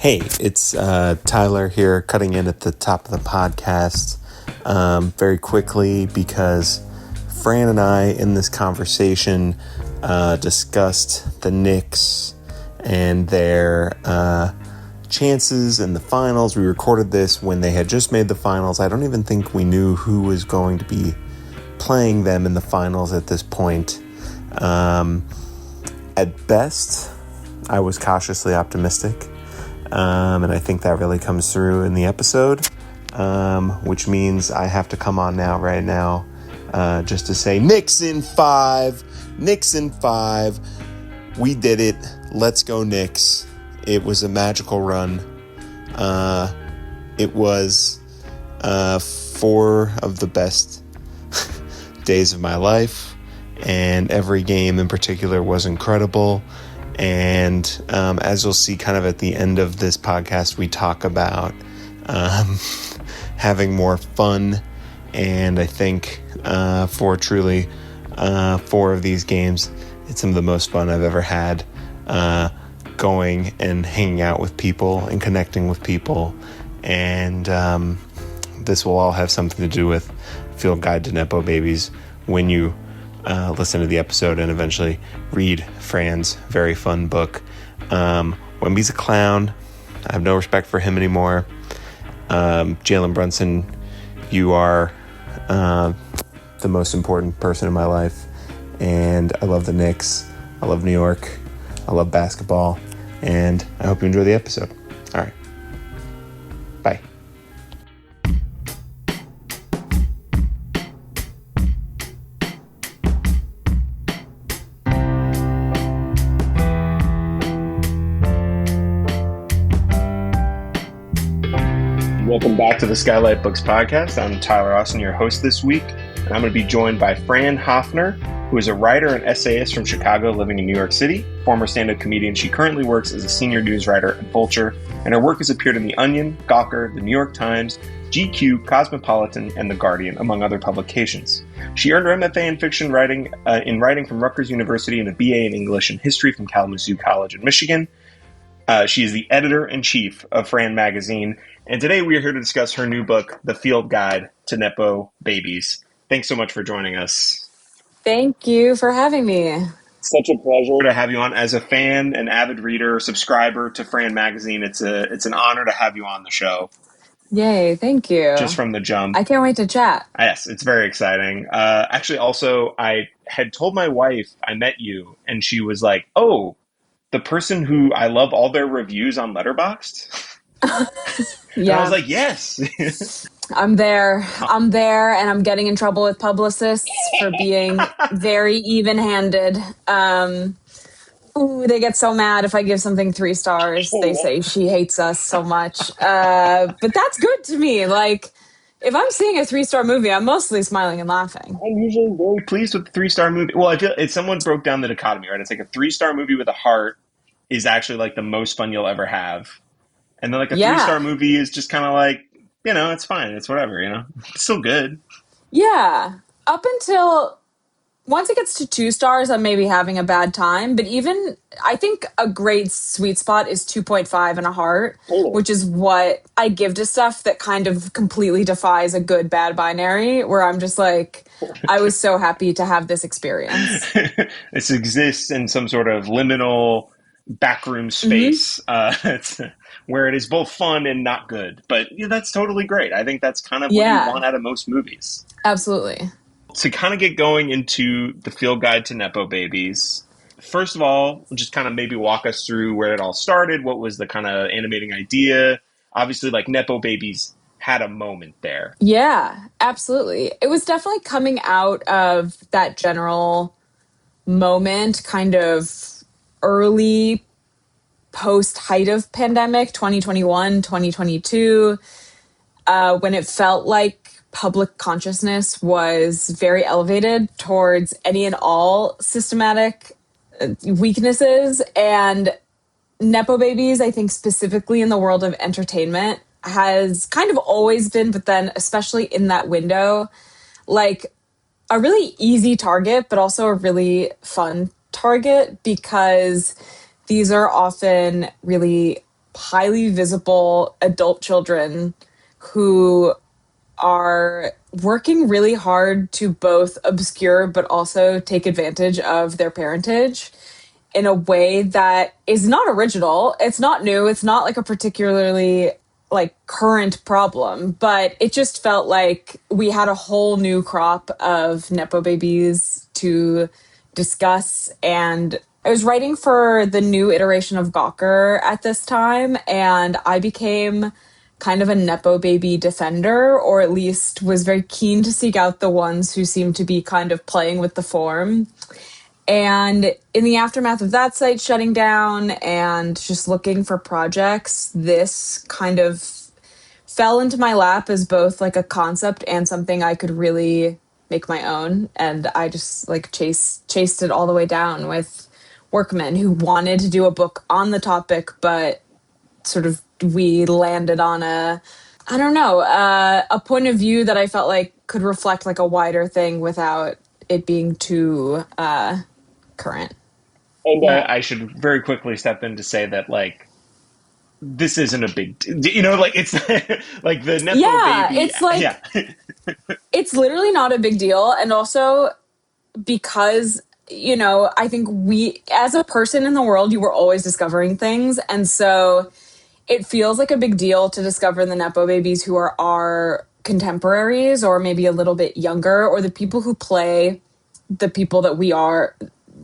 Hey, it's Tyler here, cutting in at the top of the podcast very quickly because Fran and I, in this conversation, discussed the Knicks and their chances in the finals. We recorded this when they had just made the finals. I don't even think we knew who was going to be playing them in the finals at this point. At best, I was cautiously optimistic. And I think that really comes through in the episode, which means I have to come on right now, just to say, Knicks in 5, we did it, let's go Knicks. It was a magical run. It was 4 of the best days of my life, and every game in particular was incredible. And as you'll see kind of at the end of this podcast, we talk about having more fun. And I think for truly 4 of these games, it's some of the most fun I've ever had, going and hanging out with people and connecting with people. And this will all have something to do with Field Guide to Nepo Babies when you listen to the episode and eventually read Fran's very fun book. Wemby's a clown. I have no respect for him anymore. Jalen Brunson, you are the most important person in my life. And I love the Knicks. I love New York. I love basketball. And I hope you enjoy the episode. All right. Bye. Welcome back to the SKYLIT Books Podcast. I'm Tyler Austin, your host this week, and I'm going to be joined by Fran Hoepfner, who is a writer and essayist from Chicago living in New York City. Former stand-up comedian, she currently works as a senior news writer at Vulture, and her work has appeared in The Onion, Gawker, The New York Times, GQ, Cosmopolitan, and The Guardian, among other publications. She earned her MFA in fiction writing from Rutgers University and a BA in English and History from Kalamazoo College in Michigan. She is the editor-in-chief of Fran Magazine, and today we are here to discuss her new book, The Field Guide to Nepo Babies. Thanks so much for joining us. Thank you for having me. Such a pleasure to have you on. As a fan, an avid reader, subscriber to Fran Magazine, it's an honor to have you on the show. Yay, thank you. Just from the jump. I can't wait to chat. Yes, it's very exciting. Actually, also, I had told my wife I met you, and she was like, oh, the person who I love all their reviews on Letterboxd? Yeah. I was like, yes. I'm there, and I'm getting in trouble with publicists for being very even-handed. They get so mad if I give something 3 stars. They say she hates us so much. But that's good to me. Like, if I'm seeing a 3-star movie, I'm mostly smiling and laughing. I'm usually very pleased with the 3-star movie. Well, I feel if someone broke down the dichotomy, right? It's like a 3-star movie with a heart is actually like the most fun you'll ever have. And then like a 3-star movie is just kind of like, it's fine. It's whatever, It's still good. Yeah. Up until once it gets to 2 stars, I'm maybe having a bad time. But even, I think a great sweet spot is 2.5 and a heart, which is what I give to stuff that kind of completely defies a good, bad binary, where I'm just like, I was so happy to have this experience. This exists in some sort of liminal backroom space. It's where it is both fun and not good. But that's totally great. I think that's kind of what you want out of most movies. Absolutely. To kind of get going into the Field Guide to Nepo Babies, first of all, just kind of maybe walk us through where it all started. What was the kind of animating idea? Obviously, like, Nepo Babies had a moment there. Yeah, absolutely. It was definitely coming out of that general moment, kind of early post-height of pandemic, 2021, 2022, when it felt like public consciousness was very elevated towards any and all systematic weaknesses. And Nepo Babies, I think specifically in the world of entertainment, has kind of always been, but then especially in that window, like a really easy target, but also a really fun target, because these are often really highly visible adult children who are working really hard to both obscure but also take advantage of their parentage in a way that is not original. It's not new. It's not like a particularly like current problem, but it just felt like we had a whole new crop of Nepo babies to discuss. And I was writing for the new iteration of Gawker at this time, and I became kind of a Nepo baby defender, or at least was very keen to seek out the ones who seemed to be kind of playing with the form. And in the aftermath of that site shutting down and just looking for projects, this kind of fell into my lap as both like a concept and something I could really make my own. And I just like chased it all the way down with workmen who wanted to do a book on the topic, but sort of we landed on I don't know, a point of view that I felt like could reflect like a wider thing without it being too current. And I should very quickly step in to say that, like, this isn't a like, it's like the Nepo Yeah, baby. it's like, Yeah. it's literally not a big deal. And also because, I think as a person in the world, you were always discovering things. And so it feels like a big deal to discover the Nepo babies who are our contemporaries or maybe a little bit younger, or the people who play the people that we are,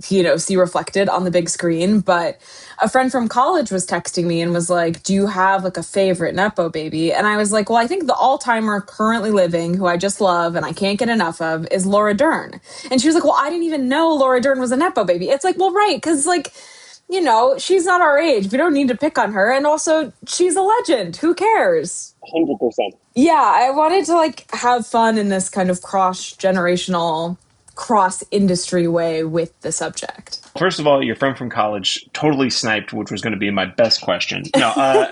see reflected on the big screen. But a friend from college was texting me and was like, do you have like a favorite Nepo baby? And I was like, well, I think the all-timer currently living who I just love and I can't get enough of is Laura Dern. And she was like, well, I didn't even know Laura Dern was a Nepo baby. It's like, well, right, because like, she's not our age. We don't need to pick on her. And also, she's a legend. Who cares? 100%. Yeah, I wanted to like have fun in this kind of cross-generational, cross-industry way with the subject. First of all, your friend from college totally sniped, which was going to be my best question. No,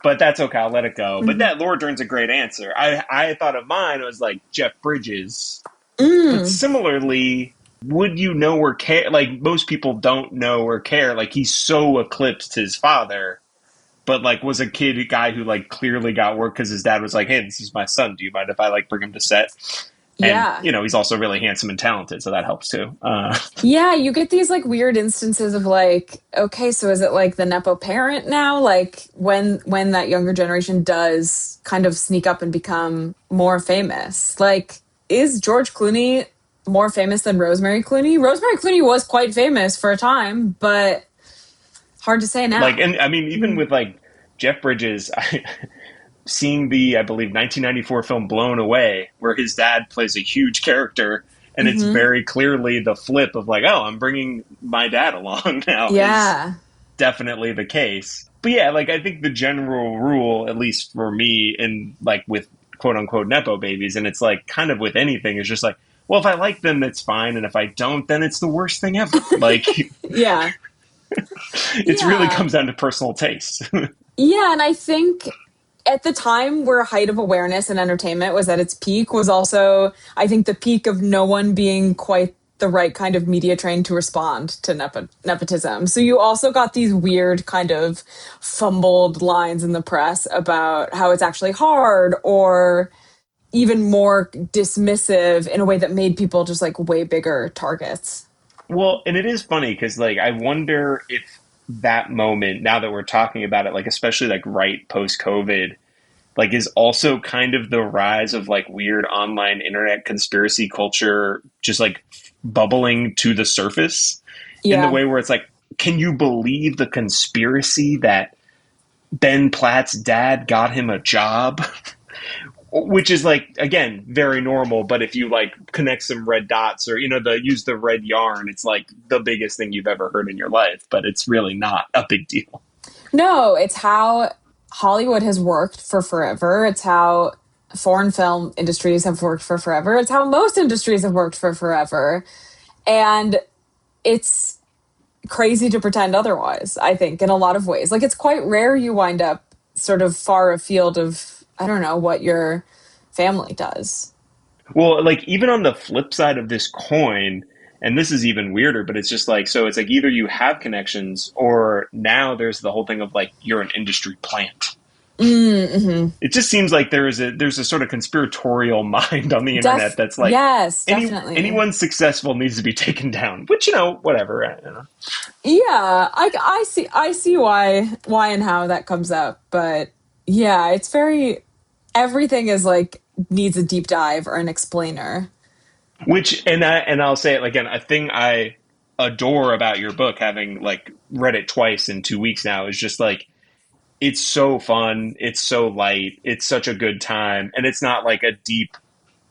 but that's okay. I'll let it go. But that Laura Dern's a great answer. I thought of mine. I was like Jeff Bridges. But similarly, would you know or care? Like, most people don't know or care. Like, he's so eclipsed his father, but like was a guy who like clearly got work because his dad was like, hey, this is my son. Do you mind if I like bring him to set? And, Yeah. he's also really handsome and talented, so that helps too. Yeah, you get these like weird instances of like, okay, so is it like the Nepo parent now? Like when that younger generation does kind of sneak up and become more famous. Like, is George Clooney more famous than Rosemary Clooney? Rosemary Clooney was quite famous for a time, but hard to say now. Like, and I mean, even with like Jeff Bridges, seeing I believe, 1994 film Blown Away, where his dad plays a huge character, and it's very clearly the flip of like, oh, I'm bringing my dad along now. Yeah. Is definitely the case. But yeah, like, I think the general rule, at least for me, in like with quote unquote Nepo babies, and it's like kind of with anything, is just like, well, if I like them, it's fine. And if I don't, then it's the worst thing ever. Like, yeah. It really comes down to personal taste. Yeah, and I think at the time where height of awareness and entertainment was at its peak was also, I think, the peak of no one being quite the right kind of media trained to respond to nepotism. So you also got these weird kind of fumbled lines in the press about how it's actually hard, or even more dismissive in a way that made people just like way bigger targets. Well, and it is funny because, like, I wonder if that moment, now that we're talking about it, like, especially like right post COVID, like, is also kind of the rise of like weird online internet conspiracy culture just like bubbling to the surface in the way where it's like, can you believe the conspiracy that Ben Platt's dad got him a job? Which is like, again, very normal, but if you like connect some red dots or use the red yarn, it's like the biggest thing you've ever heard in your life, but it's really not a big deal. No, it's how Hollywood has worked for forever. It's how foreign film industries have worked for forever. It's how most industries have worked for forever. And it's crazy to pretend otherwise, I think, in a lot of ways. Like, it's quite rare you wind up sort of far afield of, I don't know, what your family does. Well, like, even on the flip side of this coin, And this is even weirder, but it's just like, so it's like either you have connections or now there's the whole thing of like you're an industry plant. Mm-hmm. It just seems like there's a sort of conspiratorial mind on the internet that's like Yes, definitely. anyone successful needs to be taken down, which, whatever. I don't know. Yeah, I see why and how that comes up, but yeah, it's very everything is like needs a deep dive or an explainer. Which and I'll say it again, a thing I adore about your book, having like read it twice in 2 weeks now, is just like it's so fun, it's so light, it's such a good time, and it's not like a deep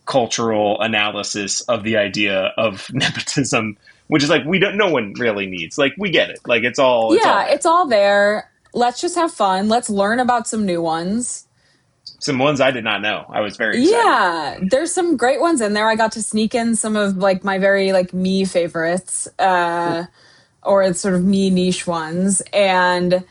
cultural analysis of the idea of nepotism, which is like we don't no one really needs. Like we get it. Like it's all Yeah, there. it's all there. Let's just have fun. Let's learn about some new ones. Some ones I did not know. I was very excited. Yeah, there's some great ones in there. I got to sneak in some of like my very like me favorites, or sort of me niche ones, and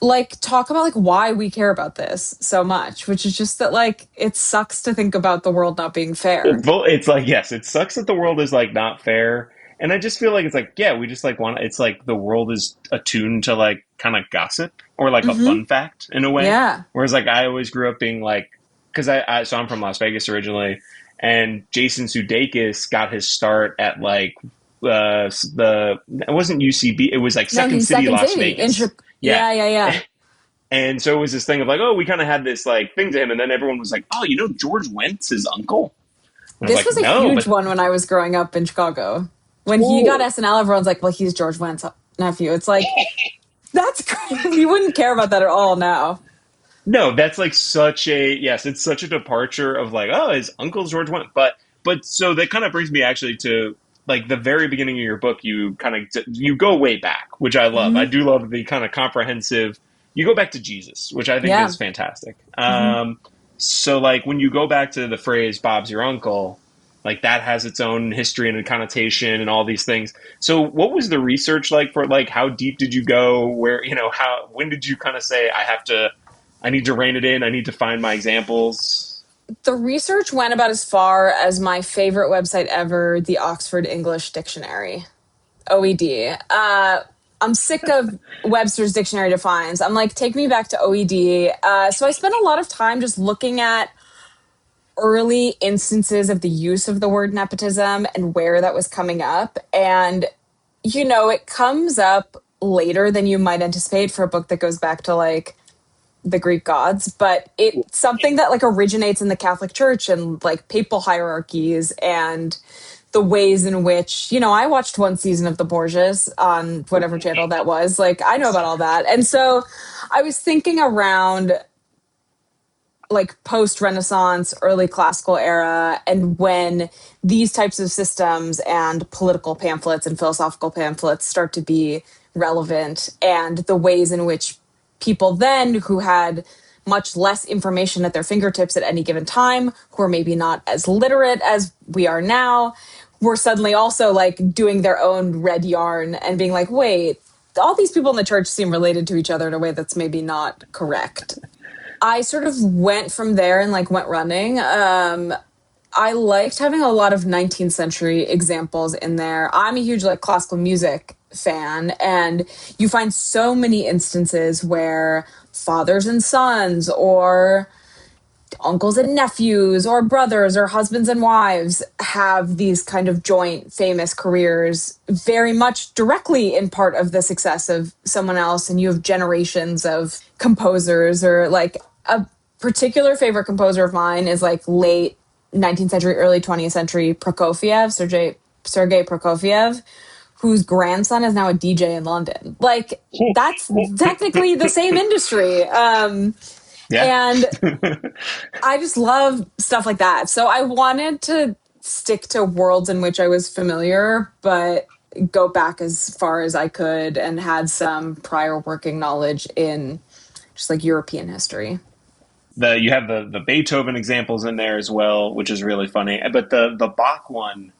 like talk about like why we care about this so much, which is just that like it sucks to think about the world not being fair. It's like, yes, it sucks that the world is like not fair. And I just feel like it's like, yeah, we just like want it's like the world is attuned to like kind of gossip or like a Mm-hmm. fun fact in a way. Yeah. Whereas like I always grew up being like, because so I'm from Las Vegas originally, and Jason Sudeikis got his start at like it wasn't UCB, it was like No, Second he's City Second Las City Vegas. Yeah. Yeah, yeah, yeah. And so it was this thing of like, oh, we kind of had this like thing to him, and then everyone was like, oh, George Wentz's uncle. And I was This like, was a no, huge but one when I was growing up in Chicago. When he got oh, SNL, everyone's like, well, he's George Wendt's nephew. It's like, that's crazy. You wouldn't care about that at all now. no, that's like such a yes, it's such a departure of like, oh, his uncle's George Wendt. But so that kind of brings me actually to like the very beginning of your book. You go way back, which I love. I Hmm. do love the kind of comprehensive. You go back to Jesus, which I think Yeah. is fantastic. Hmm. So like when you go back to the phrase "Bob's your uncle," like that has its own history and a connotation and all these things. So what was the research like for like how deep did you go? Where how when did you kind of say I need to rein it in. I need to find my examples. The research went about as far as my favorite website ever, the Oxford English Dictionary, OED. I'm sick of Webster's Dictionary defines. I'm like, take me back to OED. So I spent a lot of time just looking at early instances of the use of the word nepotism and where that was coming up. And, it comes up later than you might anticipate for a book that goes back to like the Greek gods, but it's something that like originates in the Catholic Church and like papal hierarchies and the ways in which, I watched one season of The Borgias on whatever channel that was. Like, I know about all that. And so I was thinking around like post Renaissance, early classical era, and when these types of systems and political pamphlets and philosophical pamphlets start to be relevant, and the ways in which people then who had much less information at their fingertips at any given time, who are maybe not as literate as we are now, were suddenly also like doing their own red yarn and being like, wait, all these people in the church seem related to each other in a way that's maybe not correct. I sort of went from there and like went running. I liked having a lot of 19th century examples in there. I'm a huge like classical music fan, and you find so many instances where fathers and sons or uncles and nephews or brothers or husbands and wives have these kind of joint famous careers very much directly in part of the success of someone else. And you have generations of composers, or like a particular favorite composer of mine is like late 19th century, early 20th century Prokofiev, Sergei Prokofiev, whose grandson is now a DJ in London. Like, that's technically the same industry. Yeah. And I just love stuff like that. So I wanted to stick to worlds in which I was familiar, but go back as far as I could and had some prior working knowledge in just like European history. You have the Beethoven examples in there as well, which is really funny. But the Bach one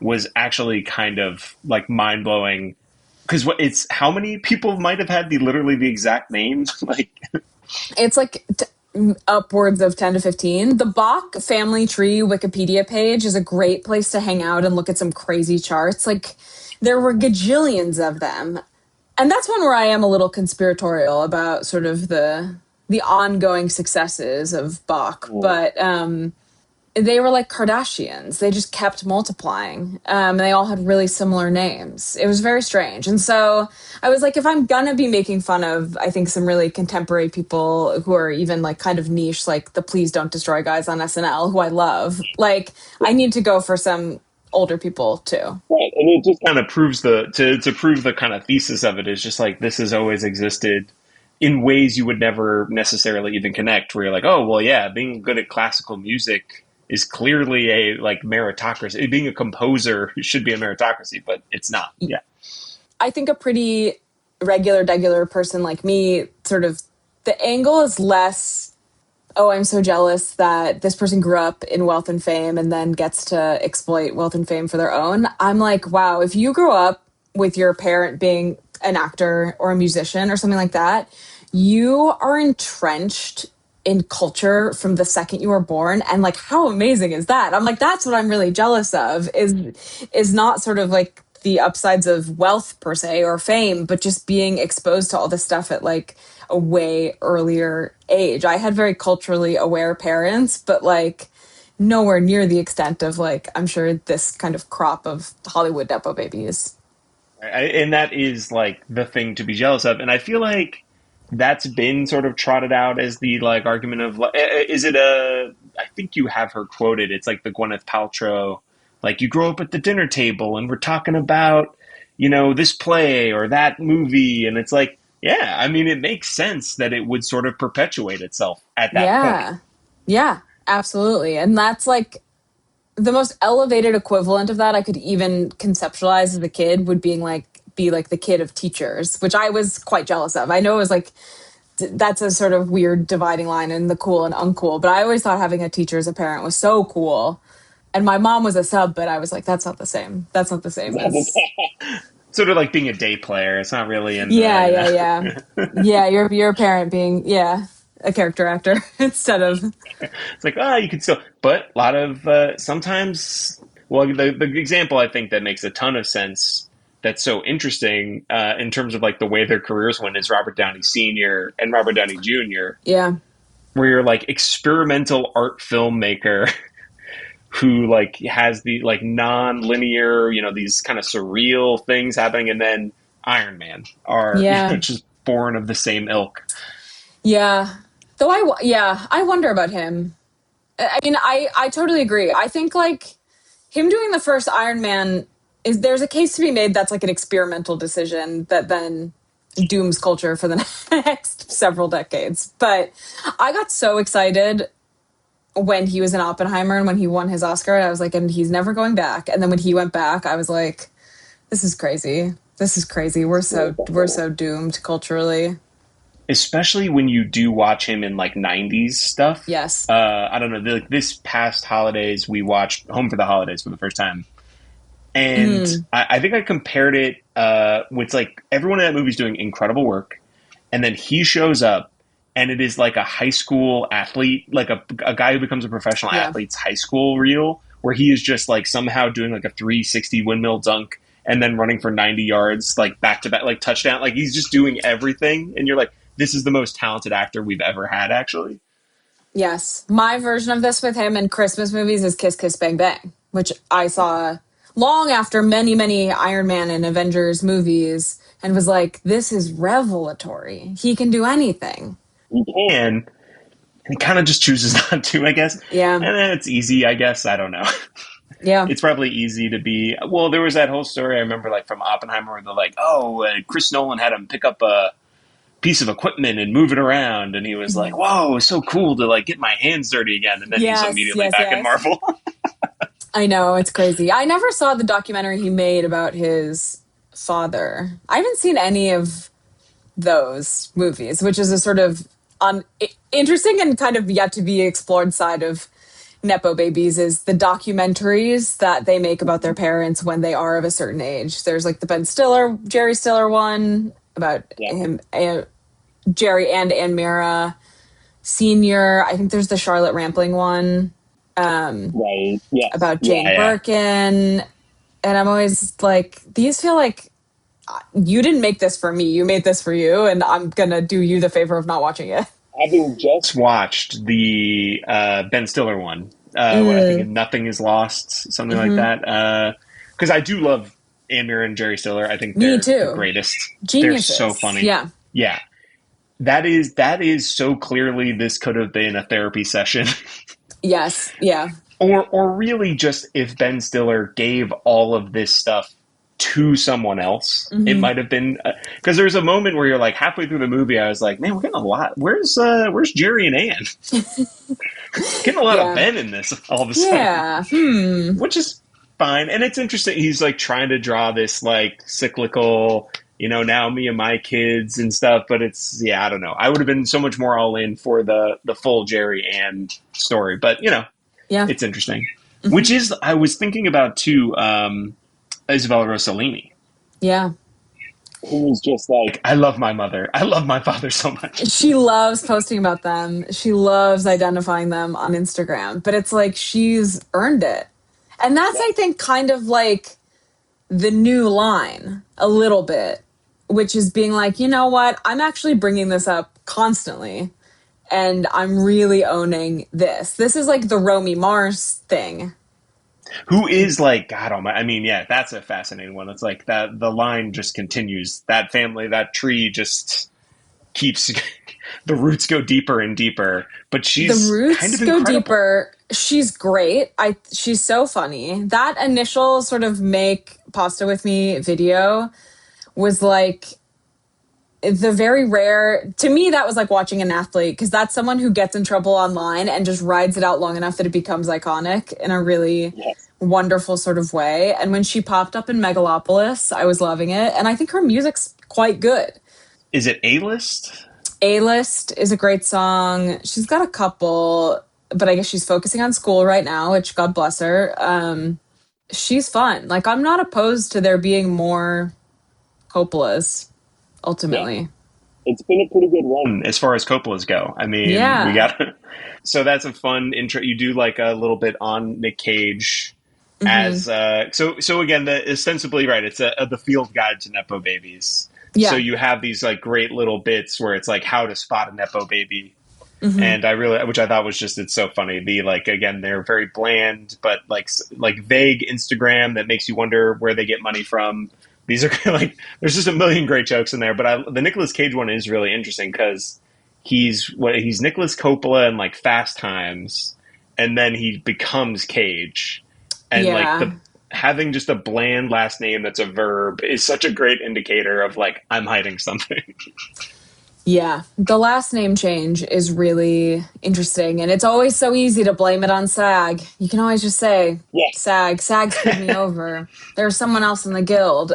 was actually kind of like mind blowing because it's how many people might have had literally the exact names like It's like upwards of 10 to 15. The Bach family tree Wikipedia page is a great place to hang out and look at some crazy charts. Like, there were gajillions of them. And that's one where I am a little conspiratorial about sort of the ongoing successes of Bach. But they were like Kardashians. They just kept multiplying. They all had really similar names. It was very strange. And so I was like, if I'm gonna be making fun of, I think, some really contemporary people who are even like kind of niche, like the Please Don't Destroy guys on SNL, who I love, like, I need to go for some older people too. Right, and it just kind of proves to prove the kind of thesis of it is just like this has always existed in ways you would never necessarily even connect. Where you're like, oh well, yeah, being good at classical music is clearly a like meritocracy. Being a composer should be a meritocracy, but it's not. Yeah, I think a pretty regular person like me, sort of, the angle is less, oh, I'm so jealous that this person grew up in wealth and fame and then gets to exploit wealth and fame for their own. I'm like, wow, if you grew up with your parent being an actor or a musician or something like that, you are entrenched in culture from the second you were born. And like, how amazing is that? I'm like, that's what I'm really jealous of, is not sort of like the upsides of wealth per se or fame, but just being exposed to all this stuff at like a way earlier age. I had very culturally aware parents, but like nowhere near the extent of like, I'm sure this kind of crop of Hollywood Nepo babies. and that is like the thing to be jealous of. And I feel like that's been sort of trotted out as the like argument of like, is it a? I think you have her quoted. It's like the Gwyneth Paltrow, like you grow up at the dinner table and we're talking about this play or that movie, and it's like yeah, I mean it makes sense that it would sort of perpetuate itself at that point. Yeah. Yeah, absolutely. And that's like the most elevated equivalent of that I could even conceptualize as a kid would be like the kid of teachers, which I was quite jealous of. I know it was like that's a sort of weird dividing line in the cool and uncool, but I always thought having a teacher as a parent was so cool. And my mom was a sub, but I was like, that's not the same. That's not the same as Sort of like being a day player. It's not really in yeah, the yeah, yeah. Yeah, your parent being a character actor instead of it's like you could still, but a lot of sometimes. Well, the example I think that makes a ton of sense. That's so interesting in terms of like the way their careers went is Robert Downey Sr. and Robert Downey Jr., yeah. where you're like experimental art filmmaker who like has the like non-linear, these kind of surreal things happening, and then Iron Man are Yeah. just born of the same ilk. Yeah. Though I wonder about him. I mean, I totally agree. I think like him doing the first Iron Man there's a case to be made that's like an experimental decision that then dooms culture for the next several decades. But I got so excited when he was in Oppenheimer and when he won his Oscar, I was like, and he's never going back. And then when he went back, I was like, this is crazy. This is crazy. We're so doomed culturally. Especially when you do watch him in like 90s stuff. Yes. I don't know, like this past holidays we watched Home for the Holidays for the first time, and I think I compared it with like everyone in that movie's doing incredible work, and then he shows up and it is like a high school athlete, like a guy who becomes a professional athlete's high school reel, where he is just like somehow doing like a 360 windmill dunk and then running for 90 yards like back to back like touchdown, like he's just doing everything, and you're like, this is the most talented actor we've ever had, actually. Yes. My version of this with him in Christmas movies is Kiss Kiss Bang Bang, which I saw long after many, many Iron Man and Avengers movies and was like, this is revelatory. He can do anything. He can, and he kind of just chooses not to, I guess. Yeah. And then it's easy, I guess. I don't know. Yeah. It's probably easy to be. Well, there was that whole story I remember, like from Oppenheimer, where they're like, "Oh, Chris Nolan had him pick up a piece of equipment and move it around," and he was like, "Whoa, it's so cool to like get my hands dirty again," and then he's immediately back in Marvel. I know, it's crazy. I never saw the documentary he made about his father. I haven't seen any of those movies, which is a sort of interesting and kind of yet to be explored side of Nepo babies, is the documentaries that they make about their parents when they are of a certain age. There's like the Ben Stiller, Jerry Stiller one about him, Jerry and Ann Mira. Senior. I think there's the Charlotte Rampling one Right. Yes. about Yeah. Jane Birkin. And I'm always like, these feel like you didn't make this for me. You made this for you, and I'm going to do you the favor of not watching it. Having just watched the Ben Stiller one, what I think Nothing Is Lost, something like that. Because I do love Amir and Jerry Stiller. I think Me they're the too. greatest. They're so Geniuses. funny. Yeah. Yeah. That is so clearly this could have been a therapy session. Yes. Yeah. Or really just if Ben Stiller gave all of this stuff to someone else, it might have been because there's a moment where you're like halfway through the movie, I was like, man, we're getting a lot. Where's Jerry and Ann? Getting a lot of Yeah. Ben in this all of a sudden, Yeah. which is fine. And it's interesting. He's like trying to draw this like cyclical, now me and my kids and stuff. But it's I don't know. I would have been so much more all in for the full Jerry Ann story, but Yeah. it's interesting. Which is, I was thinking about too, Isabella Rossellini, Yeah. who was just like, I love my mother. I love my father so much. She loves posting about them. She loves identifying them on Instagram. But it's like she's earned it. And that's, I think, kind of like the new line a little bit, which is being like, you know what? I'm actually bringing this up constantly. And I'm really owning this. This is like the Romy Mars thing. Who is like, God almighty. I mean, yeah, that's a fascinating one. It's like that the line just continues. That family, that tree just keeps, the roots go deeper and deeper. But she's The roots kind of go incredible. deeper. She's great. She's so funny. That initial sort of make pasta with me video was like the very rare, to me, that was like watching an athlete, because that's someone who gets in trouble online and just rides it out long enough that it becomes iconic in a really wonderful sort of way. And when she popped up in Megalopolis, I was loving it. And I think her music's quite good. Is it A-list? A-List is a great song. She's got a couple, but I guess she's focusing on school right now, which God bless her. She's fun. Like, I'm not opposed to there being more Coppolas. Ultimately, Yeah. It's been a pretty good run as far as Coppolas go. I mean, we got so that's a fun intro. You do like a little bit on Nick Cage as so again, ostensibly right. It's the field guide to Nepo babies. Yeah. So you have these like great little bits where it's like how to spot a Nepo baby. And which I thought was just, it's so funny. The like, again, they're very bland, but like vague Instagram that makes you wonder where they get money from. These are like, there's just a million great jokes in there. But the Nicolas Cage one is really interesting because he's Nicolas Coppola in like Fast Times, and then he becomes Cage, and like having just a bland last name that's a verb is such a great indicator of like, I'm hiding something. Yeah, the last name change is really interesting, and it's always so easy to blame it on SAG. You can always just say, SAG screwed me over. There's someone else in the guild,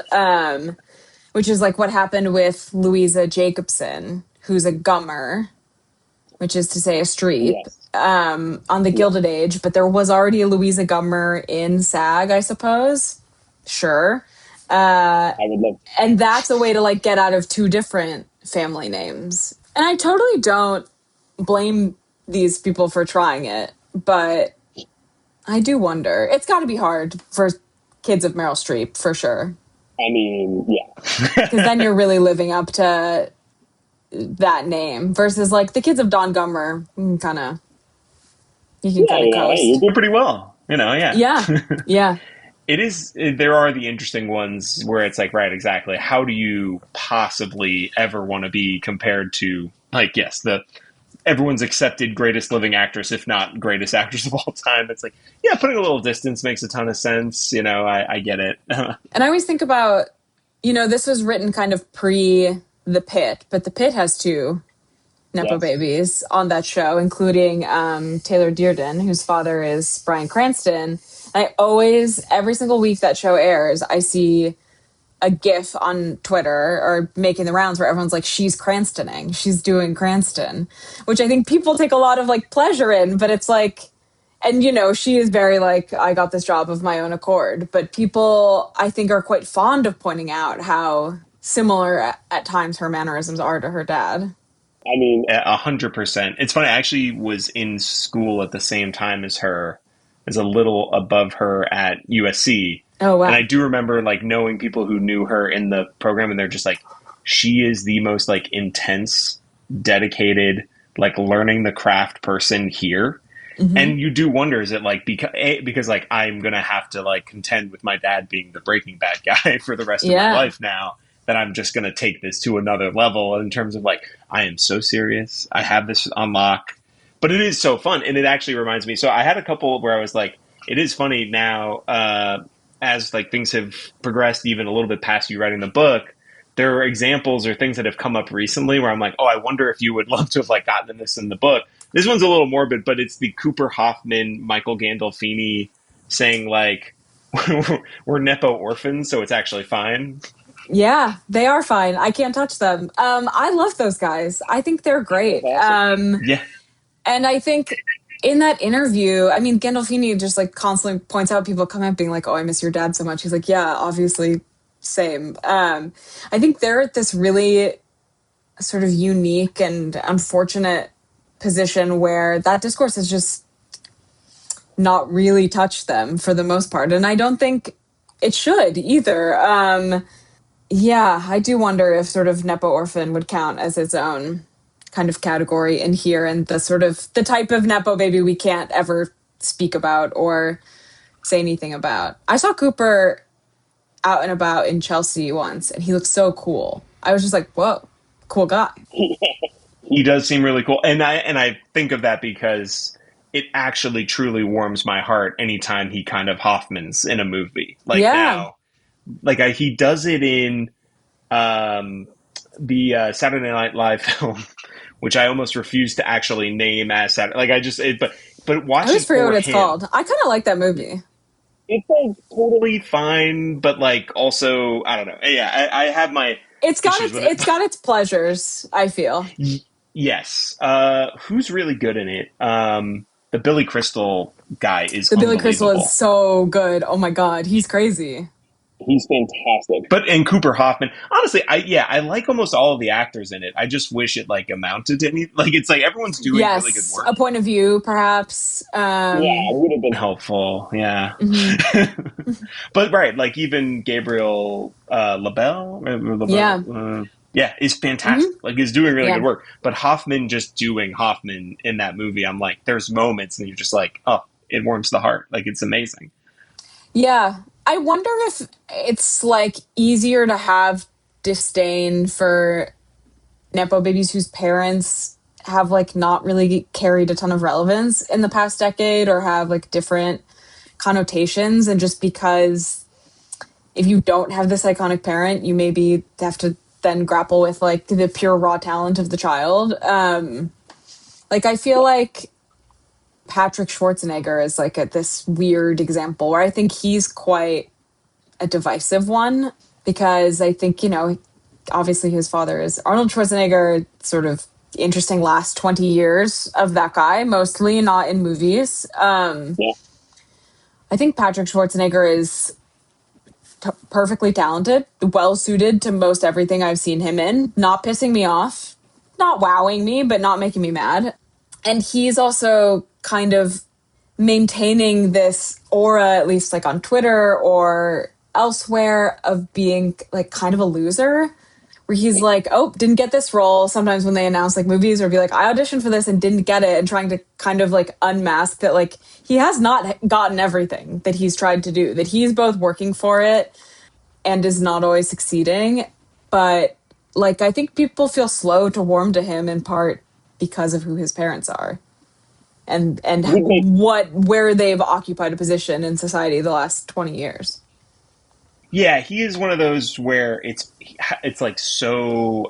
which is like what happened with Louisa Jacobson, who's a gummer, which is to say a streep, on the Gilded Age, but there was already a Louisa Gummer in SAG, I suppose. Sure. I would love to. And that's a way to like get out of two different family names. And I totally don't blame these people for trying it, but I do wonder. It's got to be hard for kids of Meryl Streep, for sure. I mean, yeah. Because then you're really living up to that name versus like the kids of Don Gummer. You can kind of coast. Hey, you do pretty well. Yeah. Yeah. It is. There are the interesting ones where it's like, right, exactly. How do you possibly ever want to be compared to, like, yes, everyone's accepted greatest living actress, if not greatest actress of all time? It's like, yeah, putting a little distance makes a ton of sense. I get it. And I always think about, this was written kind of pre The Pit, but The Pit has two Nepo babies on that show, including Taylor Dearden, whose father is Bryan Cranston. I always, every single week that show airs, I see a GIF on Twitter or making the rounds where everyone's like, she's Cranstoning. She's doing Cranston, which I think people take a lot of like pleasure in, but it's like, and she is very like, I got this job of my own accord. But people, I think, are quite fond of pointing out how similar at times her mannerisms are to her dad. I mean, 100%. It's funny. I actually was in school at the same time as her, as a little above her at USC, Oh, and I wow. do remember like knowing people who knew her in the program, and they're just like, she is the most like intense, dedicated, like learning the craft person here. Hmm. And you do wonder, is it like because like I'm gonna have to like contend with my dad being the Breaking Bad guy for the rest of my Yeah. life now, that I'm just gonna take this to another level in terms of like I am so serious, I have this on lock. But it is so fun, and it actually reminds me. So I had a couple where I was like, it is funny now, as like things have progressed even a little bit past you writing the book. There are examples or things that have come up recently where I'm like, oh, I wonder if you would love to have like gotten this in the book. This one's a little morbid, but it's the Cooper Hoffman, Michael Gandolfini saying like, "We're nepo orphans, so it's actually fine." Yeah, they are fine. I can't touch them. I love those guys. I think they're great. Yeah, And I think in that interview, I mean, Gandolfini just like constantly points out people come up being like, "Oh, I miss your dad so much." He's like, "Yeah, obviously, same." I think they're at this really sort of unique and unfortunate position where that discourse has just not really touched them for the most part, and I don't think it should either. Yeah, I do wonder if sort of Nepo Orphan would count as its own kind of category in here, and the sort of the type of Nepo baby we can't ever speak about or say anything about. I saw Cooper out and about in Chelsea once, and he looked so cool. I was just like, whoa, cool guy. he does seem really cool, and I think of that because it actually truly warms my heart anytime he kind of Hoffmans in a movie. Like Yeah. now, like he does it in um, the Saturday Night Live film, which I almost refuse to actually name as Saturday. Like I just, but I watch always it forget for what it's him. called. I kind of like that movie. It's like totally fine, but like also I don't know. Yeah, I have my issues with it. It's got its pleasures, I feel. Yes. Who's really good in it? The Billy Crystal guy is The Billy Crystal is unbelievable. so good. Oh my god, he's crazy. He's fantastic. But and Cooper Hoffman, honestly, I like almost all of the actors in it. I just wish it like amounted to any like it's like everyone's doing really good Yes, work. a point of view, perhaps. Yeah, it would have been helpful. Yeah. Mhm. But right, like even Gabriel LaBelle, Yeah. yeah, is Hmm. fantastic. Like is doing really Yeah. good work. But Hoffman just doing Hoffman in that movie, I'm like, there's moments, and you're just like, oh, it warms the heart. Like it's amazing. Yeah. I wonder if it's like easier to have disdain for Nepo babies whose parents have like not really carried a ton of relevance in the past decade or have like different connotations. And just because if you don't have this iconic parent, you maybe have to then grapple with like the pure raw talent of the child. Like I feel like Patrick Schwarzenegger is like this weird example where I think he's quite a divisive one because I think, obviously his father is Arnold Schwarzenegger, sort of interesting last 20 years of that guy, mostly not in movies. Yeah. I think Patrick Schwarzenegger is perfectly talented, well suited to most everything I've seen him in, not pissing me off, not wowing me, but not making me mad. And he's also kind of maintaining this aura, at least like on Twitter or elsewhere, of being like kind of a loser, where he's like, oh, didn't get this role. Sometimes when they announce like movies or be like, I auditioned for this and didn't get it, and trying to kind of like unmask that like he has not gotten everything that he's tried to do, that he's both working for it and is not always succeeding. But like, I think people feel slow to warm to him in part because of who his parents are and where they've occupied a position in society the last 20 years. Yeah, he is one of those where it's like so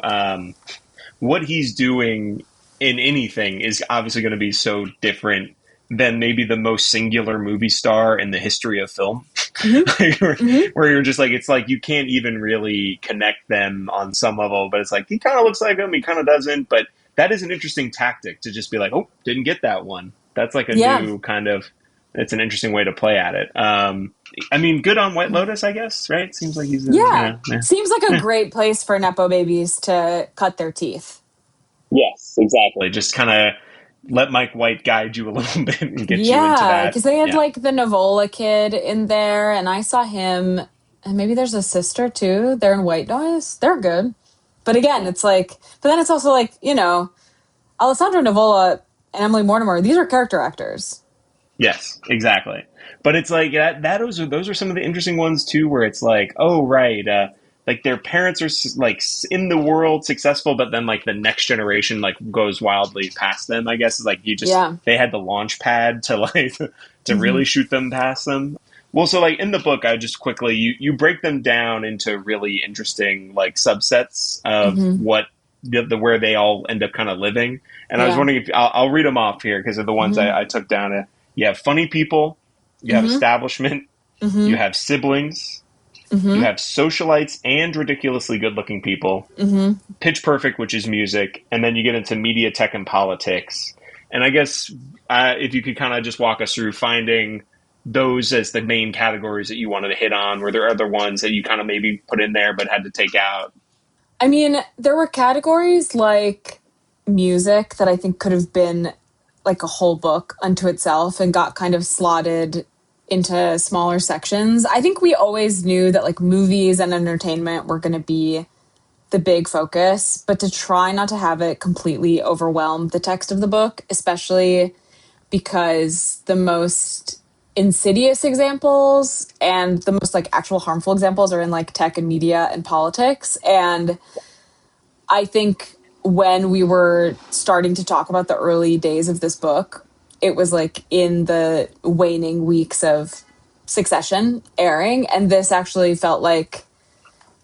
what he's doing in anything is obviously going to be so different than maybe the most singular movie star in the history of film. Mm-hmm. where, Mm-hmm. where you're just like, it's like you can't even really connect them on some level, but it's like he kind of looks like him, he kind of doesn't. But that is an interesting tactic to just be like, oh, didn't get that one. That's like a Yeah. new kind of. It's an interesting way to play at it. I mean, good on White Lotus, I guess. Right? Seems like he's Yeah. yeah. Seems like a great place for Nepo babies to cut their teeth. Yes, exactly. Just kind of let Mike White guide you a little bit and get you into Yeah, that. because they had Yeah. like the Navola kid in there, and I saw him, and maybe there's a sister too. They're in White Noise. They're good. But again, it's like, but then it's also like, Alessandro Nivola and Emily Mortimer, these are character actors. Yes, exactly. But it's like those are some of the interesting ones too, where it's like, oh right, like their parents are like in the world successful, but then like the next generation like goes wildly past them. I guess is like you just Yeah. they had the launch pad to like to Hmm. really shoot them past them. Well, so like in the book, I just quickly you break them down into really interesting like subsets of Hmm. what the where they all end up kind of living. And I was Yeah. wondering if I'll read them off here because they're the ones Hmm. I took down. You have funny people, you have Hmm. establishment, you Hmm. have siblings, you Hmm. have socialites and ridiculously good looking people, Hmm. pitch perfect, which is music, and then you get into media, tech, and politics. And I guess if you could kind of just walk us through finding those as the main categories that you wanted to hit on, were there other ones that you kind of maybe put in there but had to take out? I mean, there were categories like music that I think could have been like a whole book unto itself and got kind of slotted into smaller sections. I think we always knew that like movies and entertainment were going to be the big focus, but to try not to have it completely overwhelm the text of the book, especially because the most insidious examples and the most like actual harmful examples are in like tech and media and politics. And I think when we were starting to talk about the early days of this book, it was like in the waning weeks of Succession airing. And this actually felt like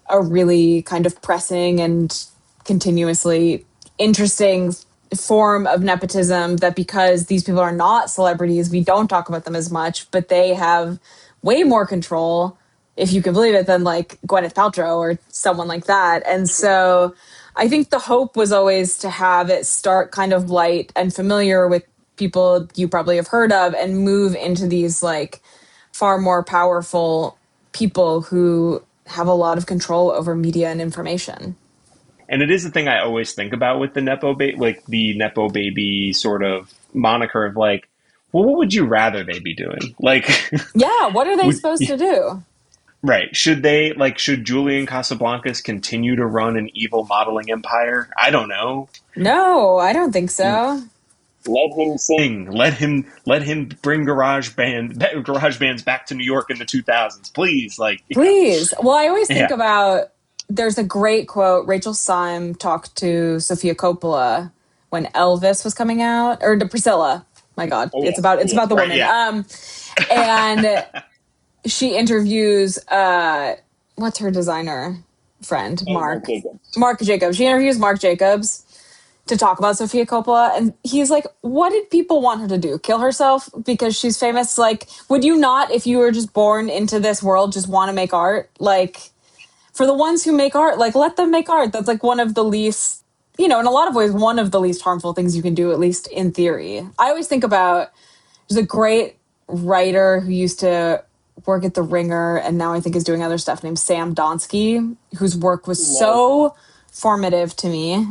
a really kind of pressing and continuously interesting form of nepotism, that because these people are not celebrities, we don't talk about them as much, but they have way more control, if you can believe it, than like Gwyneth Paltrow or someone like that. And so I think the hope was always to have it start kind of light and familiar with people you probably have heard of and move into these like far more powerful people who have a lot of control over media and information. And it is the thing I always think about with the like the nepo baby sort of moniker of like, well, what would you rather they be doing? Like, Yeah, what are they would supposed to do? right? Should they like should Julian Casablancas continue to run an evil modeling empire? I don't know. No, I don't think so. Let him sing. Let him bring garage bands back to New York in the 2000s, please. Like, Please. Well, I always think yeah. about there's a great quote. Rachel Syme talked to Sofia Coppola when Elvis was coming out, or to Priscilla. My God, Oh it's yes. about Oh it's yes. about the Right. woman. Yeah. And she interviews what's her designer friend? Mark Mark. Jacobs. Mark Jacobs. She interviews Mark Jacobs to talk about Sofia Coppola, and he's like, what did people want her to do? Kill herself because she's famous? Like, would you not, if you were just born into this world, just want to make art? Like, for the ones who make art, like, let them make art. That's like one of the least, in a lot of ways, one of the least harmful things you can do, at least in theory. I always think about, there's a great writer who used to work at the Ringer and now I think is doing other stuff, named Sam Donsky, whose work was so formative to me.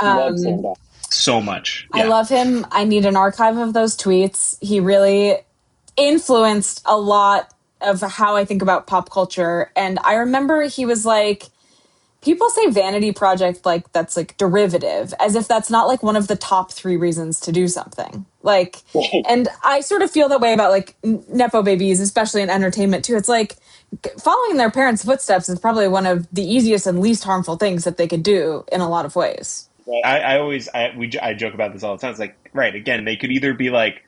Love Sam Donsky. So much. I Yeah. love him. I need an archive of those tweets. He really influenced a lot of how I think about pop culture. And I remember he was like, people say vanity project like that's like derivative, as if that's not like one of the top three reasons to do something. Like, and I sort of feel that way about like Nepo babies, especially in entertainment too. It's like following their parents' footsteps is probably one of the easiest and least harmful things that they could do in a lot of ways. I joke about this all the time. It's like, right, again, they could either be like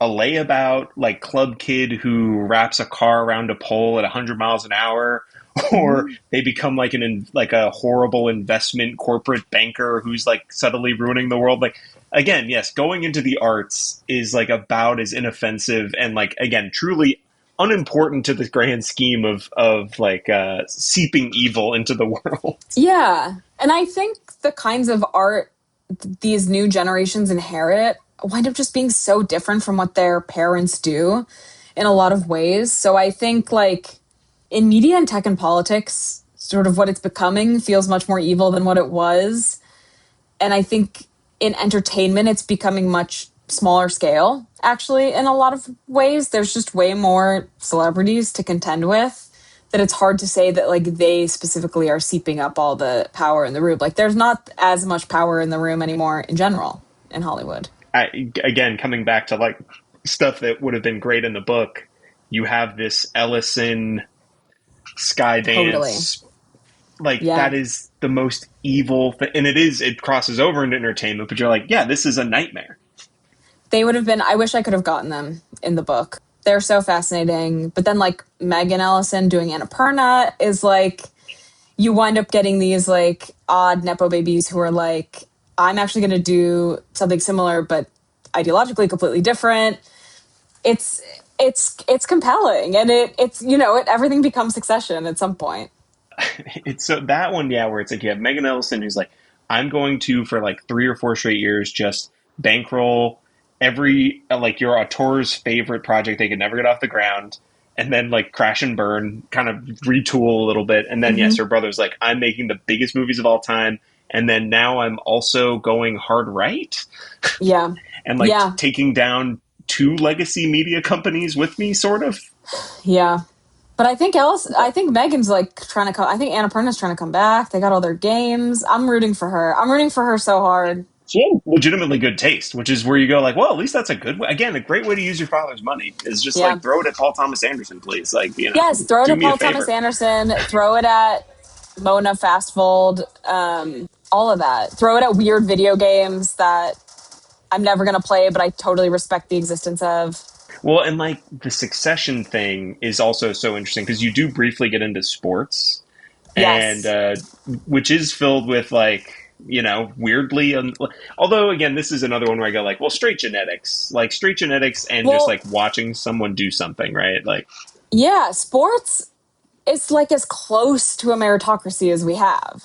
a layabout, like club kid who wraps a car around a pole at 100 miles an hour, or Mm-hmm. they become like like a horrible investment corporate banker who's like subtly ruining the world. Like, again, yes, going into the arts is like about as inoffensive and like, again, truly unimportant to the grand scheme of like seeping evil into the world. Yeah. And I think the kinds of art these new generations inherit wind up just being so different from what their parents do in a lot of ways. So I think like in media and tech and politics, sort of what it's becoming feels much more evil than what it was. And I think in entertainment, it's becoming much smaller scale, actually, in a lot of ways. There's just way more celebrities to contend with that it's hard to say that like they specifically are seeping up all the power in the room. Like there's not as much power in the room anymore in general in Hollywood. Again, coming back to like stuff that would have been great in the book, you have this Ellison Totally. Skydance, like Yeah. that is the most evil thing, and it crosses over into entertainment. But you're like, yeah, this is a nightmare. They would have been, I wish I could have gotten them in the book. They're so fascinating. But then like Megan Ellison doing Annapurna is like, you wind up getting these like odd Nepo babies who are like, I'm actually going to do something similar, but ideologically completely different. It's it's compelling, and it's everything becomes Succession at some point. It's so that one, yeah, where it's like you have Megan Ellison who's like, I'm going to for like 3 or 4 straight years just bankroll every like your auteur's favorite project they could never get off the ground, and then like crash and burn, kind of retool a little bit, and then yes, Mm-hmm. her brother's like, I'm making the biggest movies of all time, and then now I'm also going hard right, Yeah, and like yeah, taking down two legacy media companies with me, sort of. yeah. But I think Megan's like trying to come. I think Annapurna's trying to come back. They got all their games. I'm rooting for her. I'm rooting for her so hard. She had legitimately good taste, which is where you go like, well, at least that's a good way. Again, a great way to use your father's money is just Yeah. like throw it at Paul Thomas Anderson, please. Like, Yes, throw it do at me a Paul Thomas favor. Anderson. Throw it at Mona Fastfold. All of that. Throw it at weird video games that I'm never going to play, but I totally respect the existence of. Well, and like the Succession thing is also so interesting because you do briefly get into sports, and Yes. which is filled with like weirdly, although again, this is another one where I go like, well, straight genetics, and just Well, like watching someone do something, right? Like, yeah, sports is like as close to a meritocracy as we have.